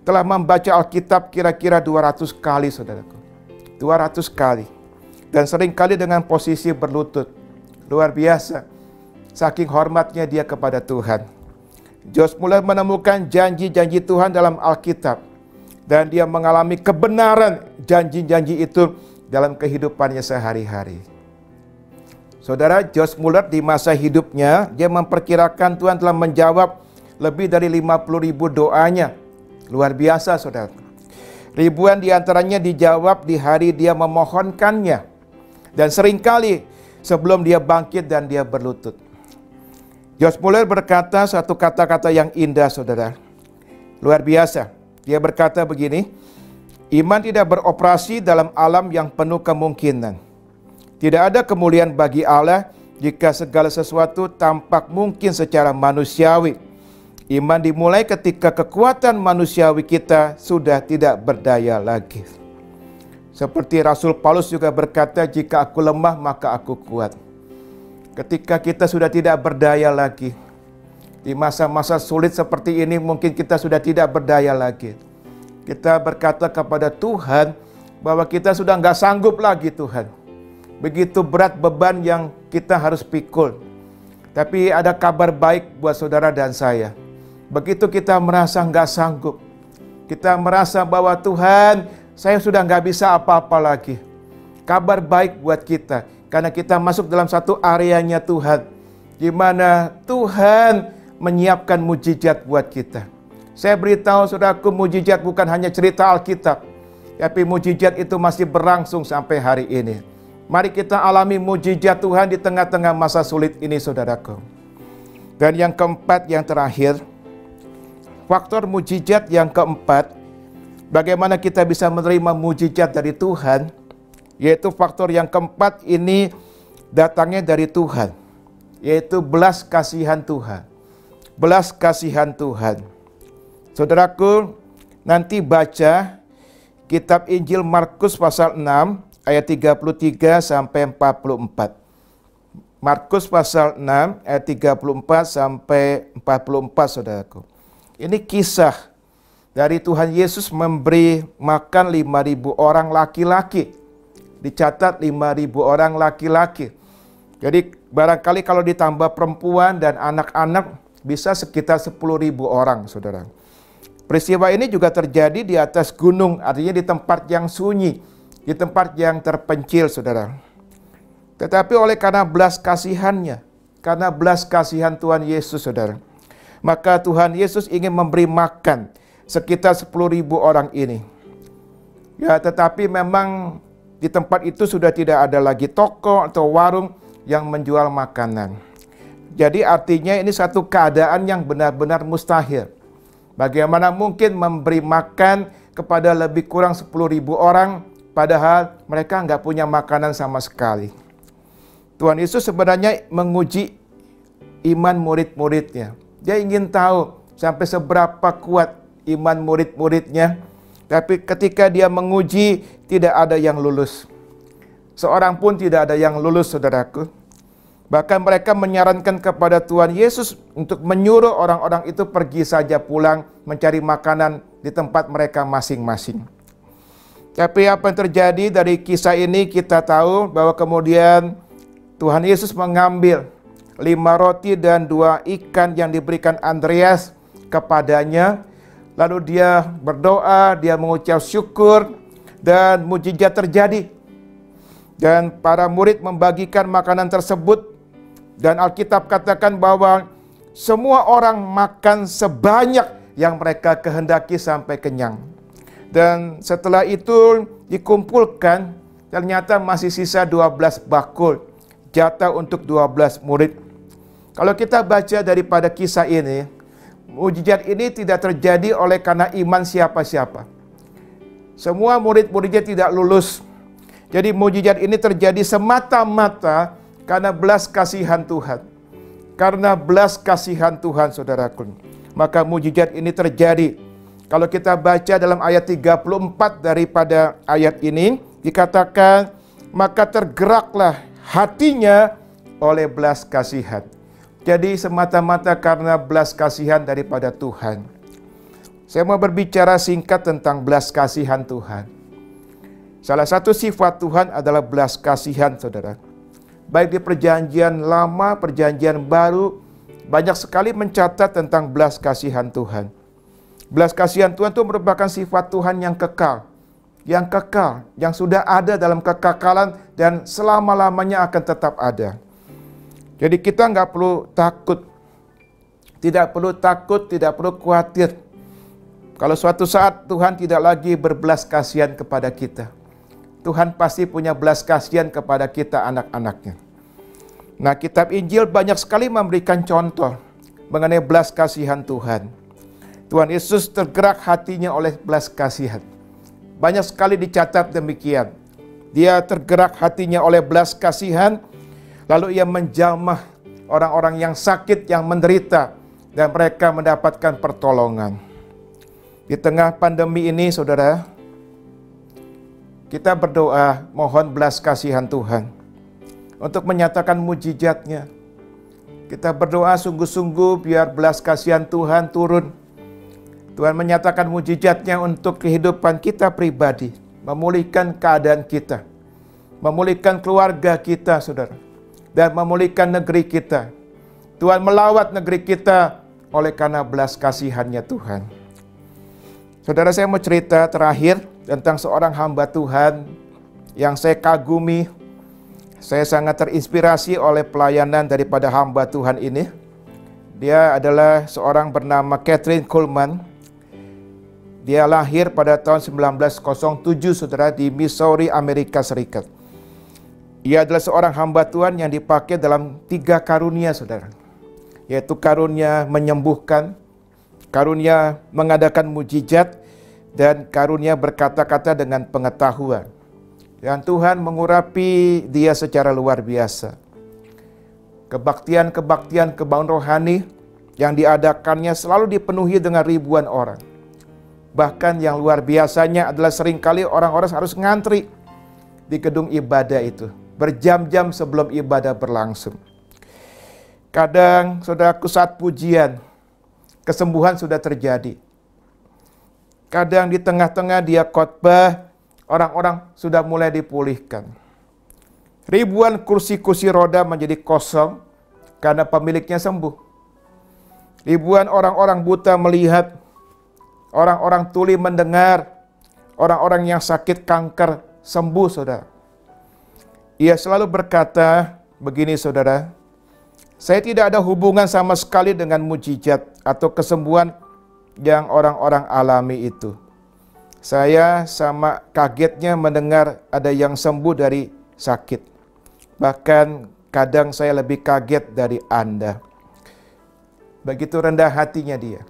telah membaca Alkitab kira-kira 200 kali, saudaraku. 200 kali. Dan seringkali dengan posisi berlutut. Luar biasa. Saking hormatnya dia kepada Tuhan. Josh Muller menemukan janji-janji Tuhan dalam Alkitab. Dan dia mengalami kebenaran janji-janji itu dalam kehidupannya sehari-hari. Saudara, Josh Muller di masa hidupnya, dia memperkirakan Tuhan telah menjawab lebih dari 50.000 doanya. Luar biasa, saudara. Ribuan di antaranya dijawab di hari dia memohonkannya. Dan seringkali sebelum dia bangkit dan dia berlutut. George Muller berkata satu kata-kata yang indah, saudara. Luar biasa. Dia berkata begini, iman tidak beroperasi dalam alam yang penuh kemungkinan. Tidak ada kemuliaan bagi Allah jika segala sesuatu tampak mungkin secara manusiawi. Iman dimulai ketika kekuatan manusiawi kita sudah tidak berdaya lagi. Seperti Rasul Paulus juga berkata, jika aku lemah maka aku kuat. Ketika kita sudah tidak berdaya lagi, di masa-masa sulit seperti ini mungkin kita sudah tidak berdaya lagi. Kita berkata kepada Tuhan bahwa kita sudah nggak sanggup lagi Tuhan. Begitu berat beban yang kita harus pikul. Tapi ada kabar baik buat saudara dan saya. Begitu kita merasa nggak sanggup, kita merasa bahwa Tuhan, saya sudah nggak bisa apa-apa lagi. Kabar baik buat kita, karena kita masuk dalam satu areanya Tuhan, di mana Tuhan menyiapkan mujizat buat kita. Saya beritahu saudaraku, mujizat bukan hanya cerita Alkitab, tapi mujizat itu masih berlangsung sampai hari ini. Mari kita alami mujizat Tuhan di tengah-tengah masa sulit ini, saudaraku. Dan yang keempat, yang terakhir, faktor mujizat yang keempat, bagaimana kita bisa menerima mujizat dari Tuhan, yaitu faktor yang keempat ini datangnya dari Tuhan, yaitu belas kasihan Tuhan. Belas kasihan Tuhan. Saudaraku, nanti baca kitab Injil Markus pasal 6 ayat 33 sampai 44. Markus pasal 6 ayat 34 sampai 44, saudaraku. Ini kisah dari Tuhan Yesus memberi makan 5.000 orang laki-laki. Dicatat 5.000 orang laki-laki. Jadi barangkali kalau ditambah perempuan dan anak-anak bisa sekitar 10.000 orang, saudara. Peristiwa ini juga terjadi di atas gunung, artinya di tempat yang sunyi, di tempat yang terpencil, saudara. Tetapi oleh karena belas kasihannya, karena belas kasihan Tuhan Yesus, saudara, maka Tuhan Yesus ingin memberi makan sekitar 10.000 orang ini. Ya, tetapi memang di tempat itu sudah tidak ada lagi toko atau warung yang menjual makanan. Jadi artinya ini satu keadaan yang benar-benar mustahil. Bagaimana mungkin memberi makan kepada lebih kurang 10.000 orang, padahal mereka nggak punya makanan sama sekali. Tuhan Yesus sebenarnya menguji iman murid-muridnya. Dia ingin tahu sampai seberapa kuat iman murid-muridnya. Tapi ketika dia menguji, tidak ada yang lulus. Seorang pun tidak ada yang lulus, saudaraku. Bahkan mereka menyarankan kepada Tuhan Yesus untuk menyuruh orang-orang itu pergi saja pulang mencari makanan di tempat mereka masing-masing. Tapi apa yang terjadi dari kisah ini, kita tahu bahwa kemudian Tuhan Yesus mengambil 5 roti dan 2 ikan yang diberikan Andreas kepadanya. Lalu dia berdoa, dia mengucap syukur, dan mujizat terjadi. Dan para murid membagikan makanan tersebut. Dan Alkitab katakan bahwa semua orang makan sebanyak yang mereka kehendaki sampai kenyang. Dan setelah itu dikumpulkan, ternyata masih sisa 12 bakul. Jatah untuk 12 murid. Kalau kita baca daripada kisah ini, mujizat ini tidak terjadi oleh karena iman siapa-siapa. Semua murid-muridnya tidak lulus. Jadi mujizat ini terjadi semata-mata karena belas kasihan Tuhan. Karena belas kasihan Tuhan, saudaraku. Maka mujizat ini terjadi. Kalau kita baca dalam ayat 34 daripada ayat ini, dikatakan, maka tergeraklah hatinya oleh belas kasihan. Jadi semata-mata karena belas kasihan daripada Tuhan. Saya mau berbicara singkat tentang belas kasihan Tuhan. Salah satu sifat Tuhan adalah belas kasihan, saudara. Baik di perjanjian lama, perjanjian baru, banyak sekali mencatat tentang belas kasihan Tuhan. Belas kasihan Tuhan itu merupakan sifat Tuhan yang kekal. Yang kekal, yang sudah ada dalam kekekalan dan selama-lamanya akan tetap ada. Jadi kita nggak perlu takut, tidak perlu takut, tidak perlu khawatir. Kalau suatu saat Tuhan tidak lagi berbelas kasihan kepada kita, Tuhan pasti punya belas kasihan kepada kita anak-anaknya. Nah, kitab Injil banyak sekali memberikan contoh mengenai belas kasihan Tuhan. Tuhan Yesus tergerak hatinya oleh belas kasihan. Banyak sekali dicatat demikian. Dia tergerak hatinya oleh belas kasihan, lalu ia menjamah orang-orang yang sakit, yang menderita, dan mereka mendapatkan pertolongan. Di tengah pandemi ini, saudara, kita berdoa mohon belas kasihan Tuhan untuk menyatakan mujizat-Nya. Kita berdoa sungguh-sungguh biar belas kasihan Tuhan turun. Tuhan menyatakan mujizat-Nya untuk kehidupan kita pribadi, memulihkan keadaan kita, memulihkan keluarga kita, saudara, dan memulihkan negeri kita. Tuhan melawat negeri kita oleh karena belas kasihan-Nya Tuhan. Saudara, saya mau cerita terakhir tentang seorang hamba Tuhan yang saya kagumi. Saya sangat terinspirasi oleh pelayanan daripada hamba Tuhan ini. Dia adalah seorang bernama Kathryn Kuhlman. Dia lahir pada tahun 1907, saudara, di Missouri, Amerika Serikat. Ia adalah seorang hamba Tuhan yang dipakai dalam 3 karunia, saudara. Yaitu karunia menyembuhkan, karunia mengadakan mujizat, dan karunia berkata-kata dengan pengetahuan. Dan Tuhan mengurapi dia secara luar biasa. Kebaktian-kebaktian kebangun rohani yang diadakannya selalu dipenuhi dengan ribuan orang. Bahkan yang luar biasanya adalah seringkali orang-orang harus ngantri di gedung ibadah itu, berjam-jam sebelum ibadah berlangsung. Kadang, saudaraku, saat pujian, kesembuhan sudah terjadi. Kadang di tengah-tengah dia khotbah, orang-orang sudah mulai dipulihkan. Ribuan kursi-kursi roda menjadi kosong karena pemiliknya sembuh. Ribuan orang-orang buta melihat, orang-orang tuli mendengar, orang-orang yang sakit kanker sembuh, saudara. Ia selalu berkata begini, saudara, saya tidak ada hubungan sama sekali dengan mujizat atau kesembuhan yang orang-orang alami itu. Saya sama kagetnya mendengar ada yang sembuh dari sakit. Bahkan kadang saya lebih kaget dari Anda. Begitu rendah hatinya dia.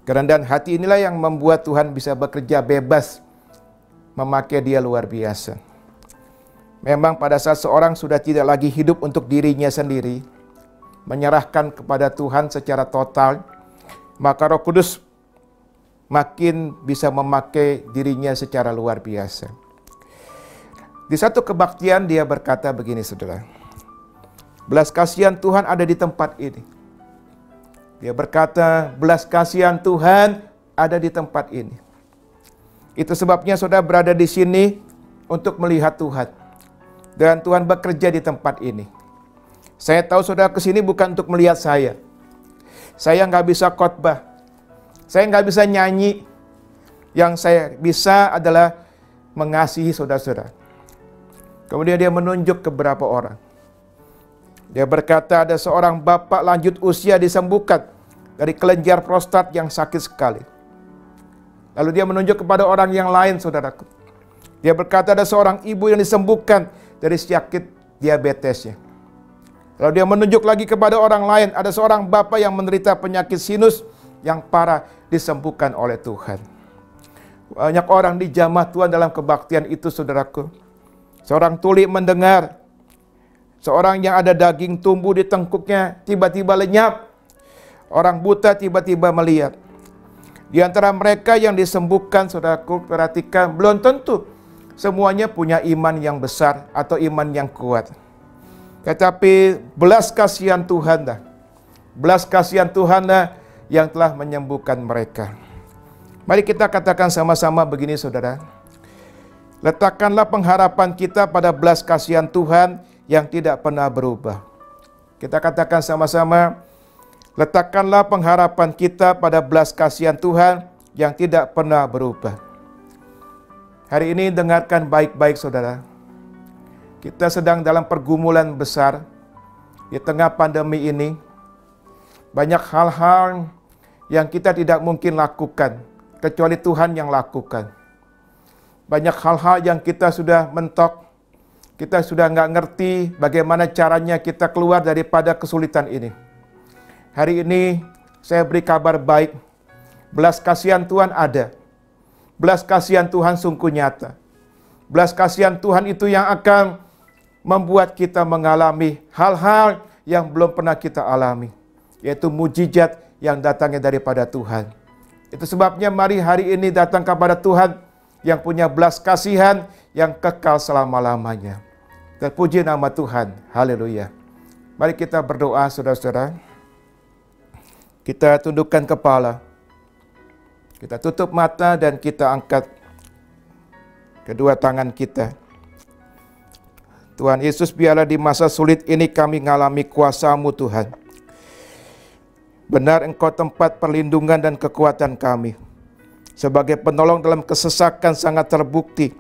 Kerendahan hati inilah yang membuat Tuhan bisa bekerja bebas, memakai dia luar biasa. Memang pada saat seorang sudah tidak lagi hidup untuk dirinya sendiri, menyerahkan kepada Tuhan secara total, maka Roh Kudus makin bisa memakai dirinya secara luar biasa. Di satu kebaktian dia berkata begini, saudara, belas kasihan Tuhan ada di tempat ini. Dia berkata, belas kasihan Tuhan ada di tempat ini. Itu sebabnya saudara berada di sini untuk melihat Tuhan. Dan Tuhan bekerja di tempat ini. Saya tahu saudara kesini bukan untuk melihat saya. Saya nggak bisa khotbah. Saya nggak bisa nyanyi. Yang saya bisa adalah mengasihi saudara-saudara. Kemudian dia menunjuk ke beberapa orang. Dia berkata ada seorang bapak lanjut usia disembuhkan dari kelenjar prostat yang sakit sekali. Lalu dia menunjuk kepada orang yang lain, saudaraku. Dia berkata ada seorang ibu yang disembuhkan dari sakit diabetesnya. Lalu dia menunjuk lagi kepada orang lain, ada seorang bapak yang menderita penyakit sinus yang parah disembuhkan oleh Tuhan. Banyak orang dijamah Tuhan dalam kebaktian itu, saudaraku. Seorang tuli mendengar, seorang yang ada daging tumbuh di tengkuknya tiba-tiba lenyap. Orang buta tiba-tiba melihat. Di antara mereka yang disembuhkan, saudaraku, perhatikan, belum tentu semuanya punya iman yang besar atau iman yang kuat. Tetapi belas kasihan Tuhan dah. Belas kasihan Tuhan dah yang telah menyembuhkan mereka. Mari kita katakan sama-sama begini, saudara. Letakkanlah pengharapan kita pada belas kasihan Tuhan yang tidak pernah berubah. Kita katakan sama-sama, letakkanlah pengharapan kita pada belas kasihan Tuhan yang tidak pernah berubah. Hari ini dengarkan baik-baik, saudara. Kita sedang dalam pergumulan besar di tengah pandemi ini. Banyak hal-hal yang kita tidak mungkin lakukan, kecuali Tuhan yang lakukan. Banyak hal-hal yang kita sudah mentok, kita sudah nggak ngerti bagaimana caranya kita keluar daripada kesulitan ini. Hari ini saya beri kabar baik, belas kasihan Tuhan ada. Belas kasihan Tuhan sungguh nyata. Belas kasihan Tuhan itu yang akan membuat kita mengalami hal-hal yang belum pernah kita alami, yaitu mujizat yang datangnya daripada Tuhan. Itu sebabnya mari hari ini datang kepada Tuhan yang punya belas kasihan yang kekal selama-lamanya. Terpuji nama Tuhan. Haleluya. Mari kita berdoa, saudara-saudara. Kita tundukkan kepala. Kita tutup mata dan kita angkat kedua tangan kita. Tuhan Yesus, biarlah di masa sulit ini kami mengalami kuasa-Mu Tuhan. Benar Engkau tempat perlindungan dan kekuatan kami. Sebagai penolong dalam kesesakan sangat terbukti.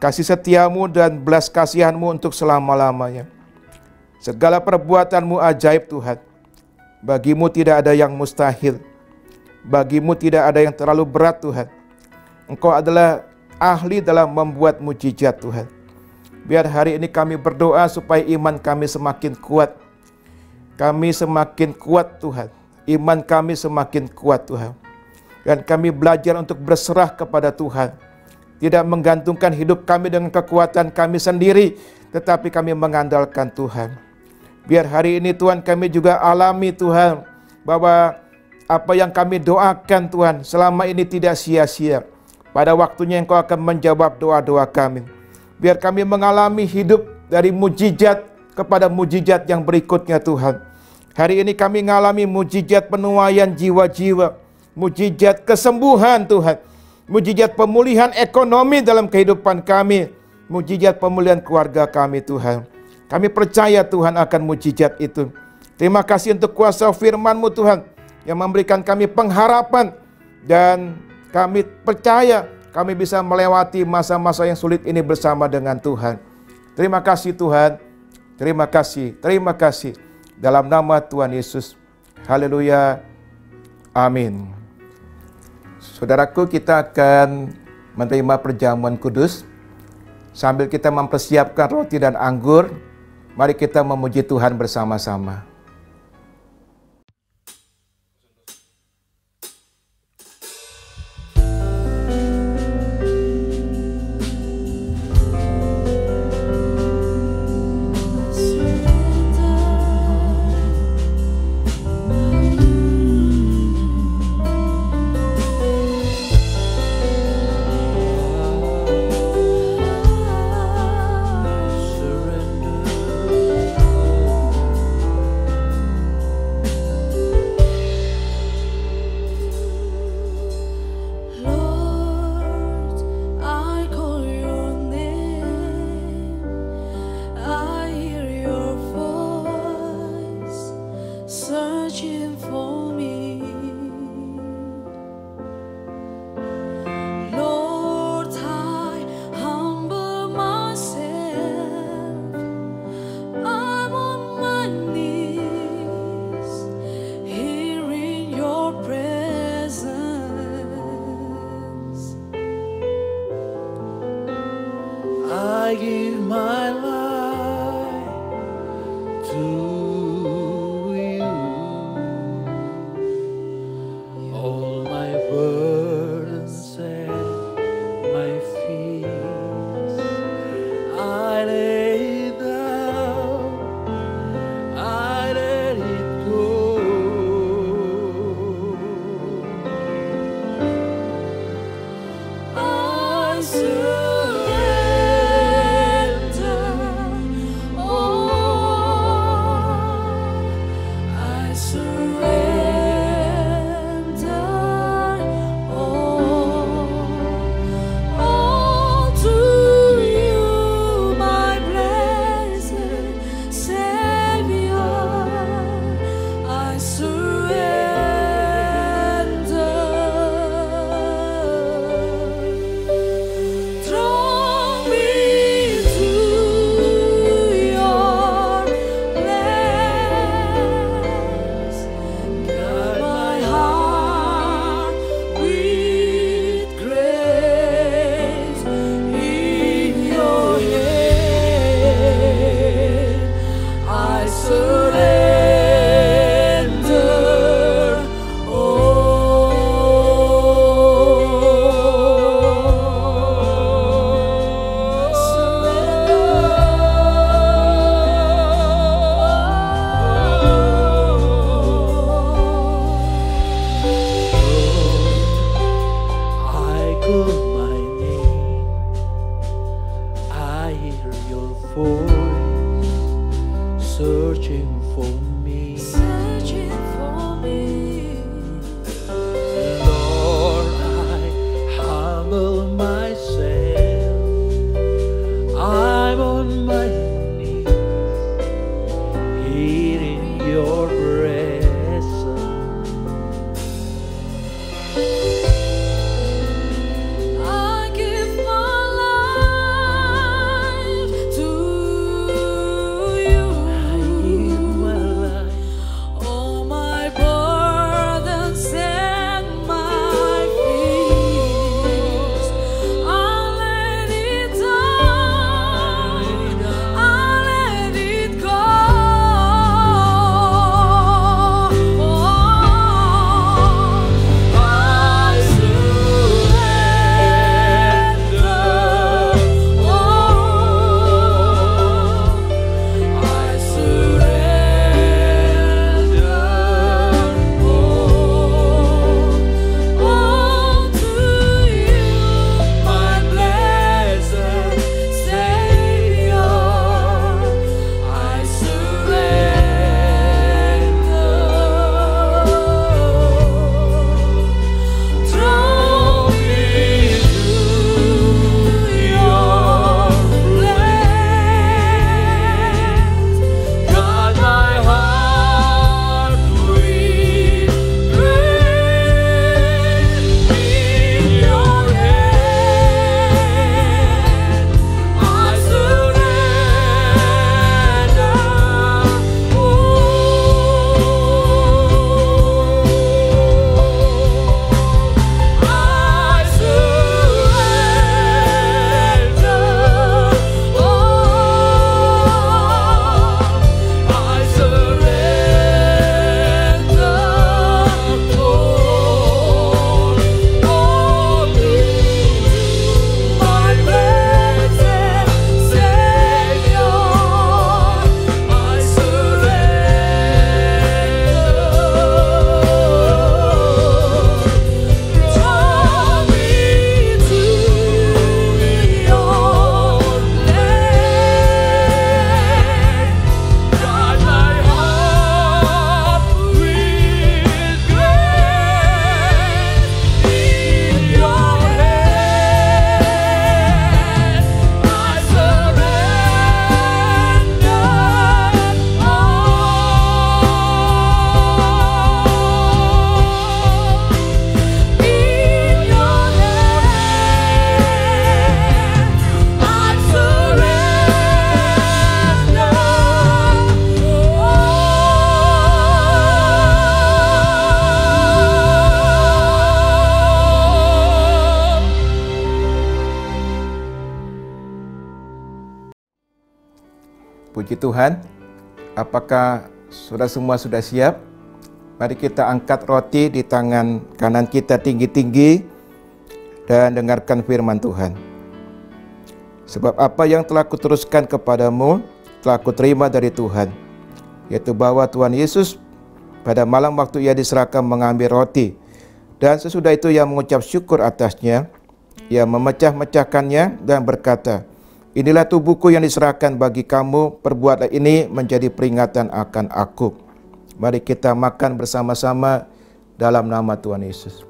Kasih setiamu dan belas kasihan-Mu untuk selama-lamanya. Segala perbuatan-Mu ajaib Tuhan. Bagi-Mu tidak ada yang mustahil. Bagi-Mu tidak ada yang terlalu berat Tuhan. Engkau adalah ahli dalam membuat mujizat Tuhan. Biar hari ini kami berdoa supaya iman kami semakin kuat. Kami semakin kuat Tuhan. Iman kami semakin kuat Tuhan. Dan kami belajar untuk berserah kepada Tuhan. Tidak menggantungkan hidup kami dengan kekuatan kami sendiri, tetapi kami mengandalkan Tuhan. Biar hari ini Tuhan kami juga alami Tuhan, bahwa apa yang kami doakan Tuhan selama ini tidak sia-sia. Pada waktunya Engkau akan menjawab doa-doa kami. Biar kami mengalami hidup dari mujizat kepada mujizat yang berikutnya Tuhan. Hari ini kami mengalami mujizat penuaian jiwa-jiwa. Mujizat kesembuhan Tuhan. Mujizat pemulihan ekonomi dalam kehidupan kami. Mujizat pemulihan keluarga kami Tuhan. Kami percaya Tuhan akan mujizat itu. Terima kasih untuk kuasa firman-Mu Tuhan, yang memberikan kami pengharapan. Dan kami percaya kami bisa melewati masa-masa yang sulit ini bersama dengan Tuhan. Terima kasih Tuhan. Terima kasih. Terima kasih. Dalam nama Tuhan Yesus. Haleluya. Amin. Saudaraku, kita akan menerima perjamuan kudus. Sambil kita mempersiapkan roti dan anggur, mari kita memuji Tuhan bersama-sama. I give my life to you. All my burdens and my fears I lay down, I let it go. I surrender. All to you, my voice searching for me. Lord, I humble myself. I'm on my knees here in your presence. I give my life to you. I give my life. All my burdens and my fears, I let it down. I let it go. I surrender. I surrender all to you, my blessed Savior. I surrender. Draw me to your place. Guard my heart with grace. In your hand I surrender Puji Tuhan. Apakah saudara semua sudah siap? Mari kita angkat roti di tangan kanan kita tinggi-tinggi dan dengarkan firman Tuhan. Sebab apa yang telah kuteruskan kepadamu telah kuterima dari Tuhan, yaitu bahwa Tuhan Yesus pada malam waktu ia diserahkan mengambil roti, dan sesudah itu ia mengucap syukur atasnya, ia memecah-mecahkannya dan berkata, "Inilah tubuhku yang diserahkan bagi kamu, perbuatlah ini menjadi peringatan akan aku." Mari kita makan bersama-sama dalam nama Tuhan Yesus.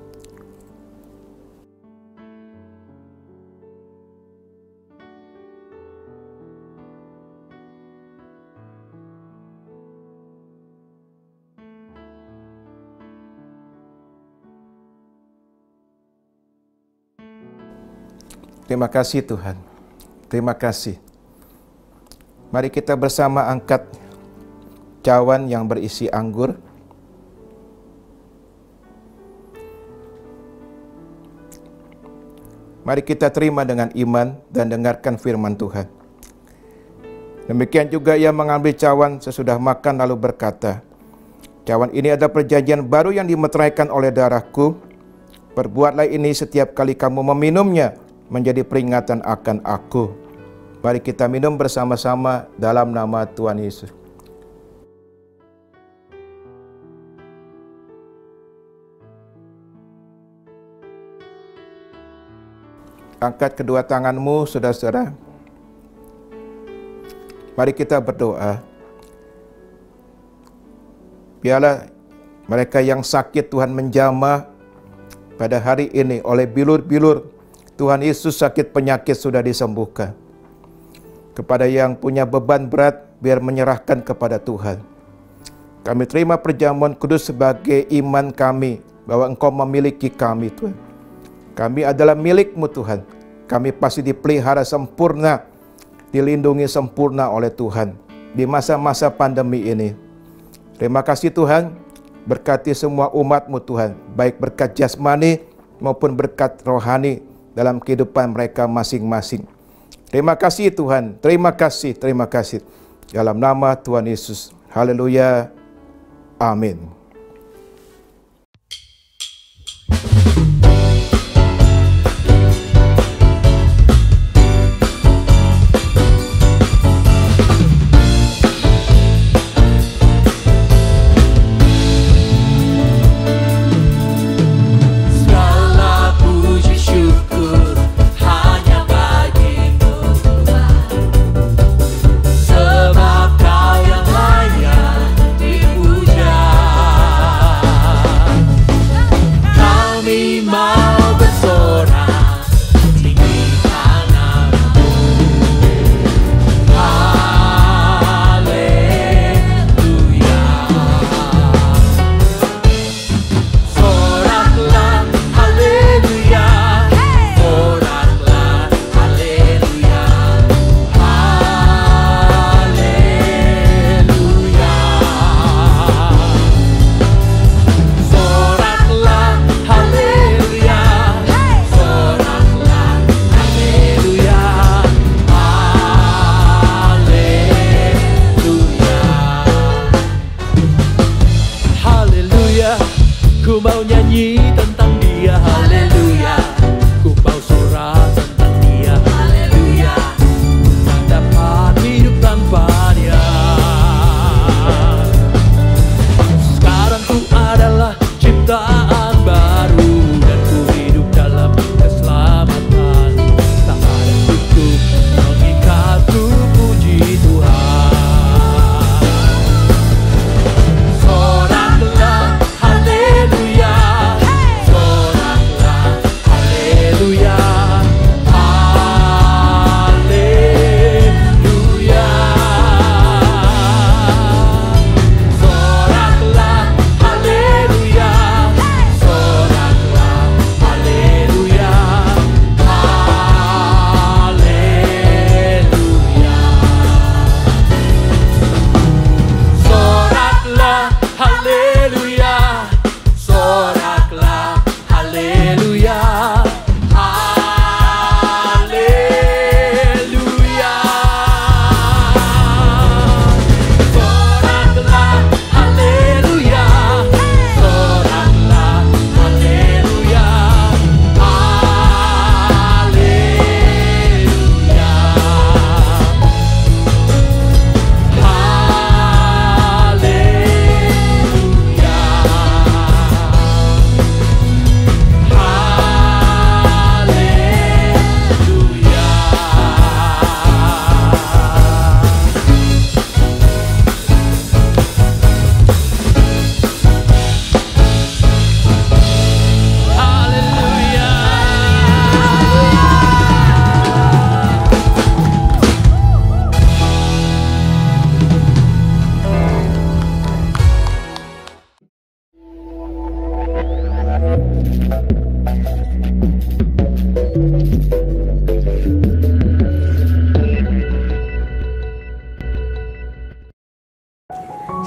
Terima kasih Tuhan. Terima kasih. Mari kita bersama angkat cawan yang berisi anggur. Mari kita terima dengan iman dan dengarkan firman Tuhan. Demikian juga ia mengambil cawan sesudah makan lalu berkata, "Cawan ini adalah perjanjian baru yang dimeteraikan oleh darahku. Perbuatlah ini setiap kali kamu meminumnya menjadi peringatan akan aku." Mari kita minum bersama-sama dalam nama Tuhan Yesus. Angkat kedua tanganmu, saudara-saudara. Mari kita berdoa. Biarlah mereka yang sakit Tuhan menjamah pada hari ini oleh bilur-bilur Tuhan Yesus, sakit penyakit sudah disembuhkan. Kepada yang punya beban berat, biar menyerahkan kepada Tuhan. Kami terima perjamuan kudus sebagai iman kami bahwa Engkau memiliki kami, Tuhan. Kami adalah milik-Mu, Tuhan. Kami pasti dipelihara sempurna, dilindungi sempurna oleh Tuhan di masa-masa pandemi ini. Terima kasih Tuhan, berkati semua umat-Mu Tuhan, baik berkat jasmani maupun berkat rohani dalam kehidupan mereka masing-masing. Terima kasih Tuhan, terima kasih. Dalam nama Tuhan Yesus, haleluya, amin. Segala puji syukur hanya bagimu Tuhan, sebab Kau yang layak dipuja. Kami mau bersorak tinggikan nama-Mu. Haleluya. Soraklah haleluya, soraklah haleluya, haleluya. Soraklah haleluya, soraklah haleluya, haleluya. Haleluya, ku mau nyanyi tentang Dia. Haleluya, ku mau sorak tentang Dia. Haleluya, tak dapat hidup tanpa Dia. Sekarang ku adalah ciptaan baru dan ku hidup dalam keselamatan. Tak ada cukup mengikatku, puji Tuhan. Soraklah haleluya, soraklah haleluya, haleluya. Soraklah haleluya, soraklah haleluya, haleluya. Soraklah haleluya, soraklah haleluya, haleluya. Soraklah haleluya, soraklah haleluya,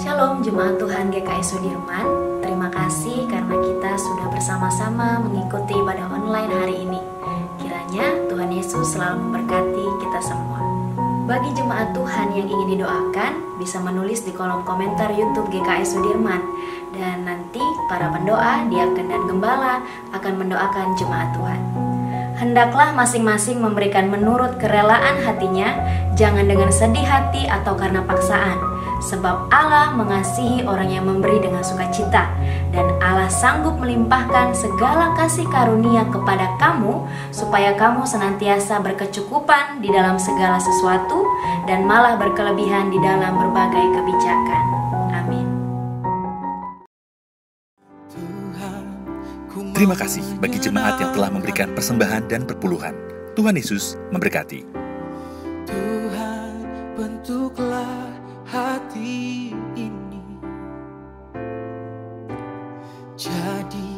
Shalom Jemaat Tuhan GKI Sudirman. Terima kasih karena kita sudah bersama-sama mengikuti ibadah online hari ini. Kiranya Tuhan Yesus selalu memberkati kita semua. Bagi jemaat Tuhan yang ingin didoakan, bisa menulis di kolom komentar YouTube GKI Sudirman. Dan nanti para pendoa, diaken dan gembala akan mendoakan jemaat Tuhan. Hendaklah masing-masing memberikan menurut kerelaan hatinya, jangan dengan sedih hati atau karena paksaan, sebab Allah mengasihi orang yang memberi dengan sukacita, dan Allah sanggup melimpahkan segala kasih karunia kepada kamu, supaya kamu senantiasa berkecukupan di dalam segala sesuatu, dan malah berkelebihan di dalam berbagai kebijakan. Amin. Terima kasih bagi jemaat yang telah memberikan persembahan dan perpuluhan. Tuhan Yesus memberkati. Tuhan, bentuklah hati ini jadi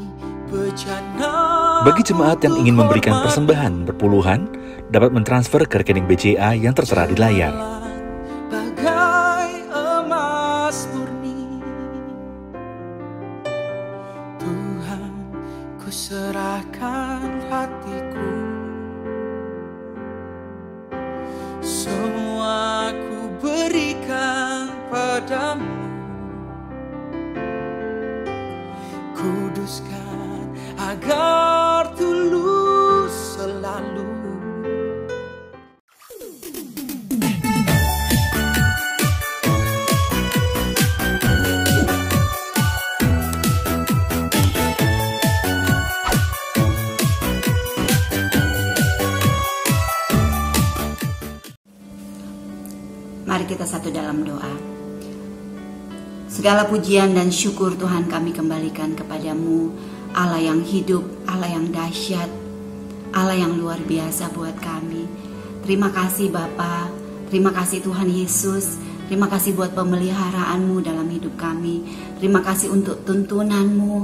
bejana. Bagi jemaat yang ingin memberikan persembahan perpuluhan, dapat mentransfer ke rekening BCA yang tertera di layar. Bagai emas murni, Tuhan, ku serahkan hatiku, semua ku berikan padamu. Kuduskan agar tulus selalu. Mari kita satu dalam doa. Segala pujian dan syukur Tuhan kami kembalikan kepadamu, Allah yang hidup, Allah yang dahsyat, Allah yang luar biasa buat kami. Terima kasih Bapa, terima kasih Tuhan Yesus, terima kasih buat pemeliharaanmu dalam hidup kami. Terima kasih untuk tuntunanmu,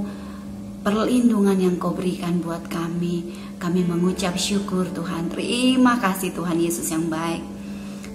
perlindungan yang kau berikan buat kami. Kami mengucap syukur Tuhan. Terima kasih Tuhan Yesus yang baik.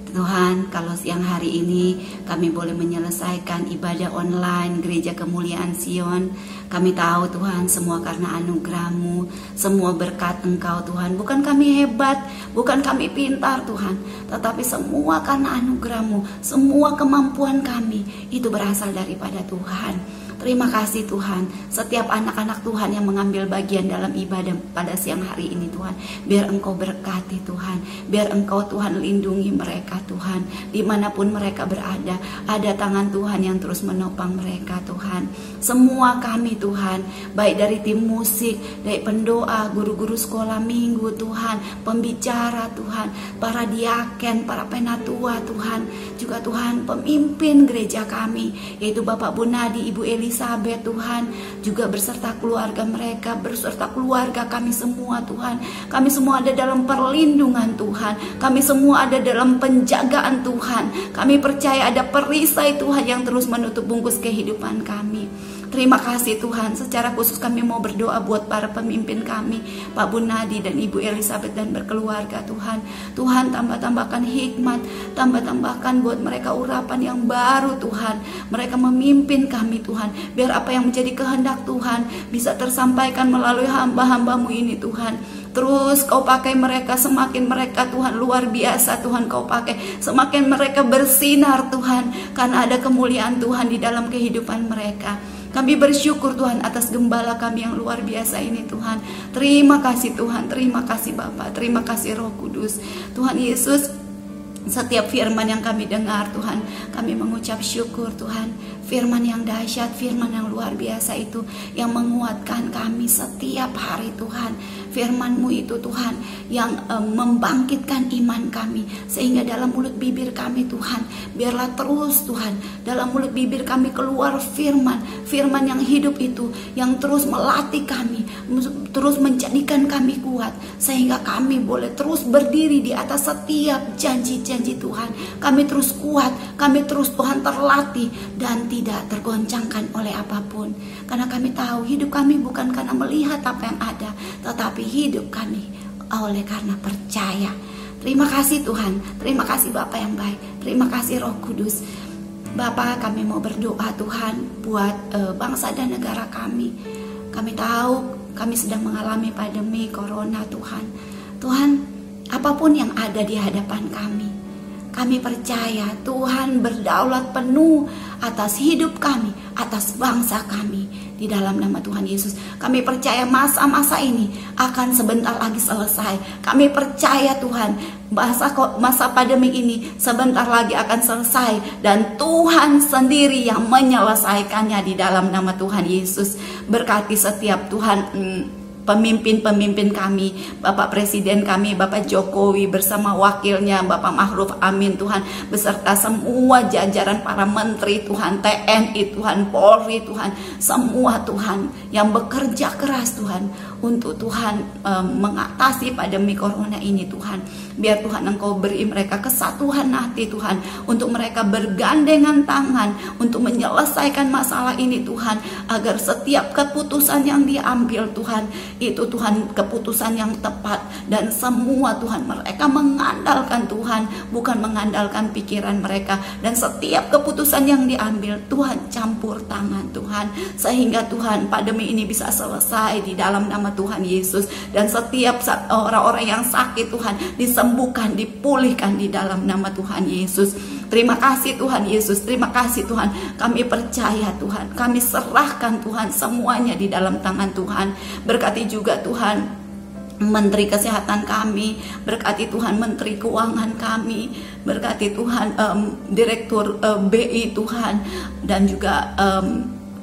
Tuhan, kalau siang hari ini kami boleh menyelesaikan ibadah online Gereja Kemuliaan Sion, kami tahu Tuhan semua karena anugerah-Mu, semua berkat Engkau Tuhan. Bukan kami hebat, bukan kami pintar Tuhan, tetapi semua karena anugerah-Mu, semua kemampuan kami itu berasal daripada Tuhan. Terima kasih Tuhan, setiap anak-anak Tuhan yang mengambil bagian dalam ibadah pada siang hari ini Tuhan, biar Engkau berkati Tuhan, biar Engkau Tuhan lindungi mereka Tuhan, dimanapun mereka berada, ada tangan Tuhan yang terus menopang mereka Tuhan. Semua kami Tuhan, baik dari tim musik, dari pendoa, guru-guru sekolah minggu Tuhan, pembicara Tuhan, para diaken, para penatua Tuhan, juga Tuhan pemimpin gereja kami, yaitu Bapak Bunadi, Ibu Elizabeth Tuhan, juga berserta keluarga mereka, berserta keluarga kami semua Tuhan. Kami semua ada dalam perlindungan Tuhan, kami semua ada dalam penjagaan Tuhan. Kami percaya ada perisai Tuhan yang terus menutup bungkus kehidupan kami. Terima kasih Tuhan, secara khusus kami mau berdoa buat para pemimpin kami, Pak Bunadi dan Ibu Elizabeth dan berkeluarga Tuhan. Tuhan tambah-tambahkan hikmat, tambah-tambahkan buat mereka urapan yang baru Tuhan. Mereka memimpin kami Tuhan, biar apa yang menjadi kehendak Tuhan bisa tersampaikan melalui hamba-hambamu ini Tuhan. Terus kau pakai mereka, semakin mereka Tuhan luar biasa Tuhan kau pakai, semakin mereka bersinar Tuhan, karena ada kemuliaan Tuhan di dalam kehidupan mereka. Kami bersyukur Tuhan atas gembala kami yang luar biasa ini Tuhan. Terima kasih Tuhan, terima kasih Bapa, terima kasih Roh Kudus. Tuhan Yesus, setiap firman yang kami dengar Tuhan, kami mengucap syukur Tuhan. Firman yang dahsyat, firman yang luar biasa itu yang menguatkan kami setiap hari Tuhan. Firman-Mu itu Tuhan yang membangkitkan iman kami, sehingga dalam mulut bibir kami Tuhan, biarlah terus Tuhan dalam mulut bibir kami keluar firman, firman yang hidup itu, yang terus melatih kami, terus menjadikan kami kuat, sehingga kami boleh terus berdiri di atas setiap janji-janji Tuhan. Kami terus kuat, kami terus Tuhan terlatih dan tidak tergoncangkan oleh apapun, karena kami tahu hidup kami bukan karena melihat apa yang ada, tetapi hidup kami oleh karena percaya. Terima kasih Tuhan, terima kasih Bapa yang baik, terima kasih Roh Kudus. Bapa, kami mau berdoa Tuhan buat bangsa dan negara kami. Kami tahu kami sedang mengalami pandemi corona Tuhan. Tuhan, apapun yang ada di hadapan kami percaya Tuhan berdaulat penuh atas hidup kami, atas bangsa kami. di dalam nama Tuhan Yesus. Kami percaya masa-masa ini akan sebentar lagi selesai. Kami percaya Tuhan, masa pandemi ini sebentar lagi akan selesai, dan Tuhan sendiri yang menyelesaikannya di dalam nama Tuhan Yesus. Berkati setiap Tuhan pemimpin-pemimpin kami, Bapak Presiden kami, Bapak Jokowi bersama wakilnya Bapak Ma'ruf Amin Tuhan, beserta semua jajaran para menteri Tuhan, TNI Tuhan, Polri Tuhan, semua Tuhan yang bekerja keras Tuhan untuk Tuhan mengatasi pandemi corona ini Tuhan. Biar Tuhan Engkau beri mereka kesatuan hati Tuhan, untuk mereka bergandengan tangan untuk menyelesaikan masalah ini Tuhan, agar setiap keputusan yang diambil Tuhan, itu Tuhan keputusan yang tepat, dan semua Tuhan mereka mengandalkan Tuhan, bukan mengandalkan pikiran mereka, dan setiap keputusan yang diambil Tuhan campur tangan Tuhan, sehingga Tuhan pandemi ini bisa selesai di dalam nama Tuhan Yesus, dan setiap orang-orang yang sakit Tuhan disembuhkan, dipulihkan di dalam nama Tuhan Yesus. Terima kasih Tuhan Yesus, terima kasih Tuhan. Kami percaya Tuhan, kami serahkan Tuhan semuanya di dalam tangan Tuhan. Berkati juga Tuhan Menteri Kesehatan kami, berkati Tuhan Menteri Keuangan kami, berkati Tuhan Direktur BI Tuhan, dan juga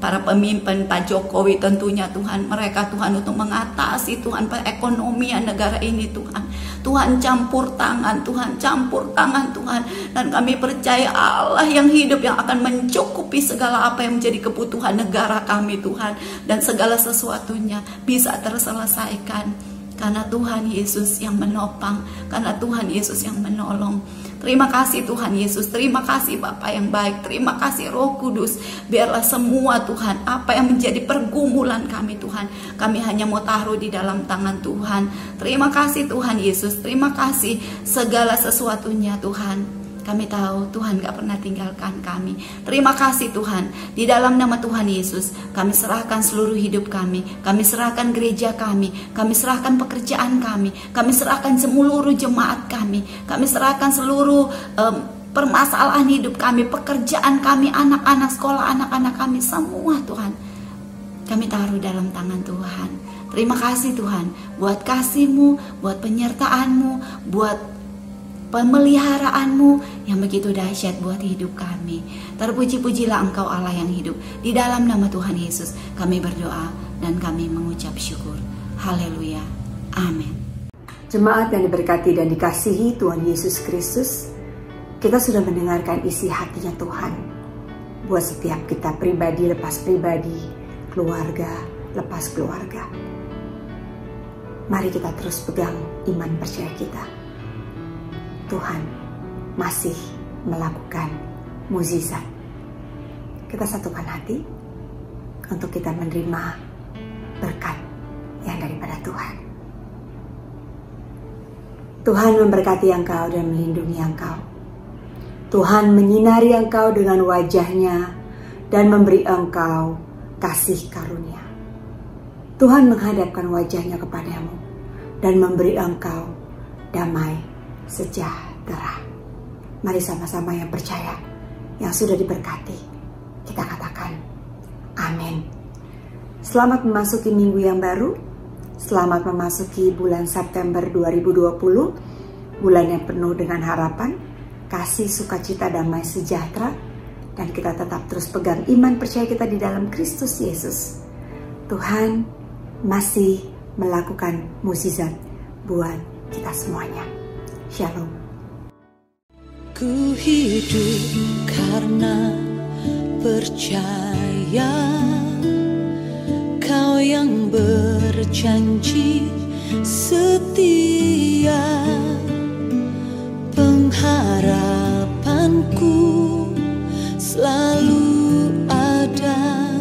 para pemimpin Pak Jokowi tentunya Tuhan, mereka Tuhan untuk mengatasi Tuhan perekonomian negara ini Tuhan. Tuhan campur tangan Tuhan, campur tangan Tuhan, dan kami percaya Allah yang hidup yang akan mencukupi segala apa yang menjadi kebutuhan negara kami Tuhan, dan segala sesuatunya bisa terselesaikan karena Tuhan Yesus yang menopang, karena Tuhan Yesus yang menolong. Terima kasih Tuhan Yesus, terima kasih Bapa yang baik, terima kasih Roh Kudus. Biarlah semua Tuhan, apa yang menjadi pergumulan kami Tuhan, kami hanya mau taruh di dalam tangan Tuhan. Terima kasih Tuhan Yesus, terima kasih segala sesuatunya Tuhan. Kami tahu Tuhan gak pernah tinggalkan kami. Terima kasih Tuhan. Di dalam nama Tuhan Yesus, kami serahkan seluruh hidup kami serahkan gereja kami serahkan pekerjaan kami serahkan seluruh jemaat kami serahkan seluruh permasalahan hidup kami, pekerjaan kami, anak-anak sekolah, anak-anak kami semua Tuhan. Kami taruh dalam tangan Tuhan. Terima kasih Tuhan buat kasih-Mu, buat penyertaan-Mu, buat pemeliharaanmu yang begitu dahsyat buat hidup kami. Terpuji-pujilah Engkau Allah yang hidup. Di dalam nama Tuhan Yesus kami berdoa dan kami mengucap syukur. Haleluya. Amin. Jemaat yang diberkati dan dikasihi Tuhan Yesus Kristus, kita sudah mendengarkan isi hatinya Tuhan buat setiap kita, pribadi lepas pribadi, keluarga lepas keluarga. Mari kita terus pegang iman percaya kita. Tuhan masih melakukan mukjizat. Kita satukan hati untuk kita menerima berkat yang daripada Tuhan. Tuhan memberkati engkau dan melindungi engkau. Tuhan menyinari engkau dengan wajah-Nya dan memberi engkau kasih karunia. Tuhan menghadapkan wajah-Nya kepadamu dan memberi engkau damai sejahtera. Mari sama-sama yang percaya, yang sudah diberkati, kita katakan amin. Selamat memasuki minggu yang baru. Selamat memasuki bulan September 2020, bulan yang penuh dengan harapan, kasih, sukacita, damai sejahtera, dan kita tetap terus pegang iman percaya kita di dalam Kristus Yesus. Tuhan masih melakukan mukjizat buat kita semuanya. Shalom. Ku hidup karena percaya, Kau yang berjanji setia, pengharapanku selalu ada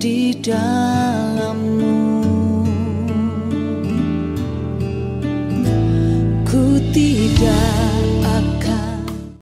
di dalam-Mu. Ku tidak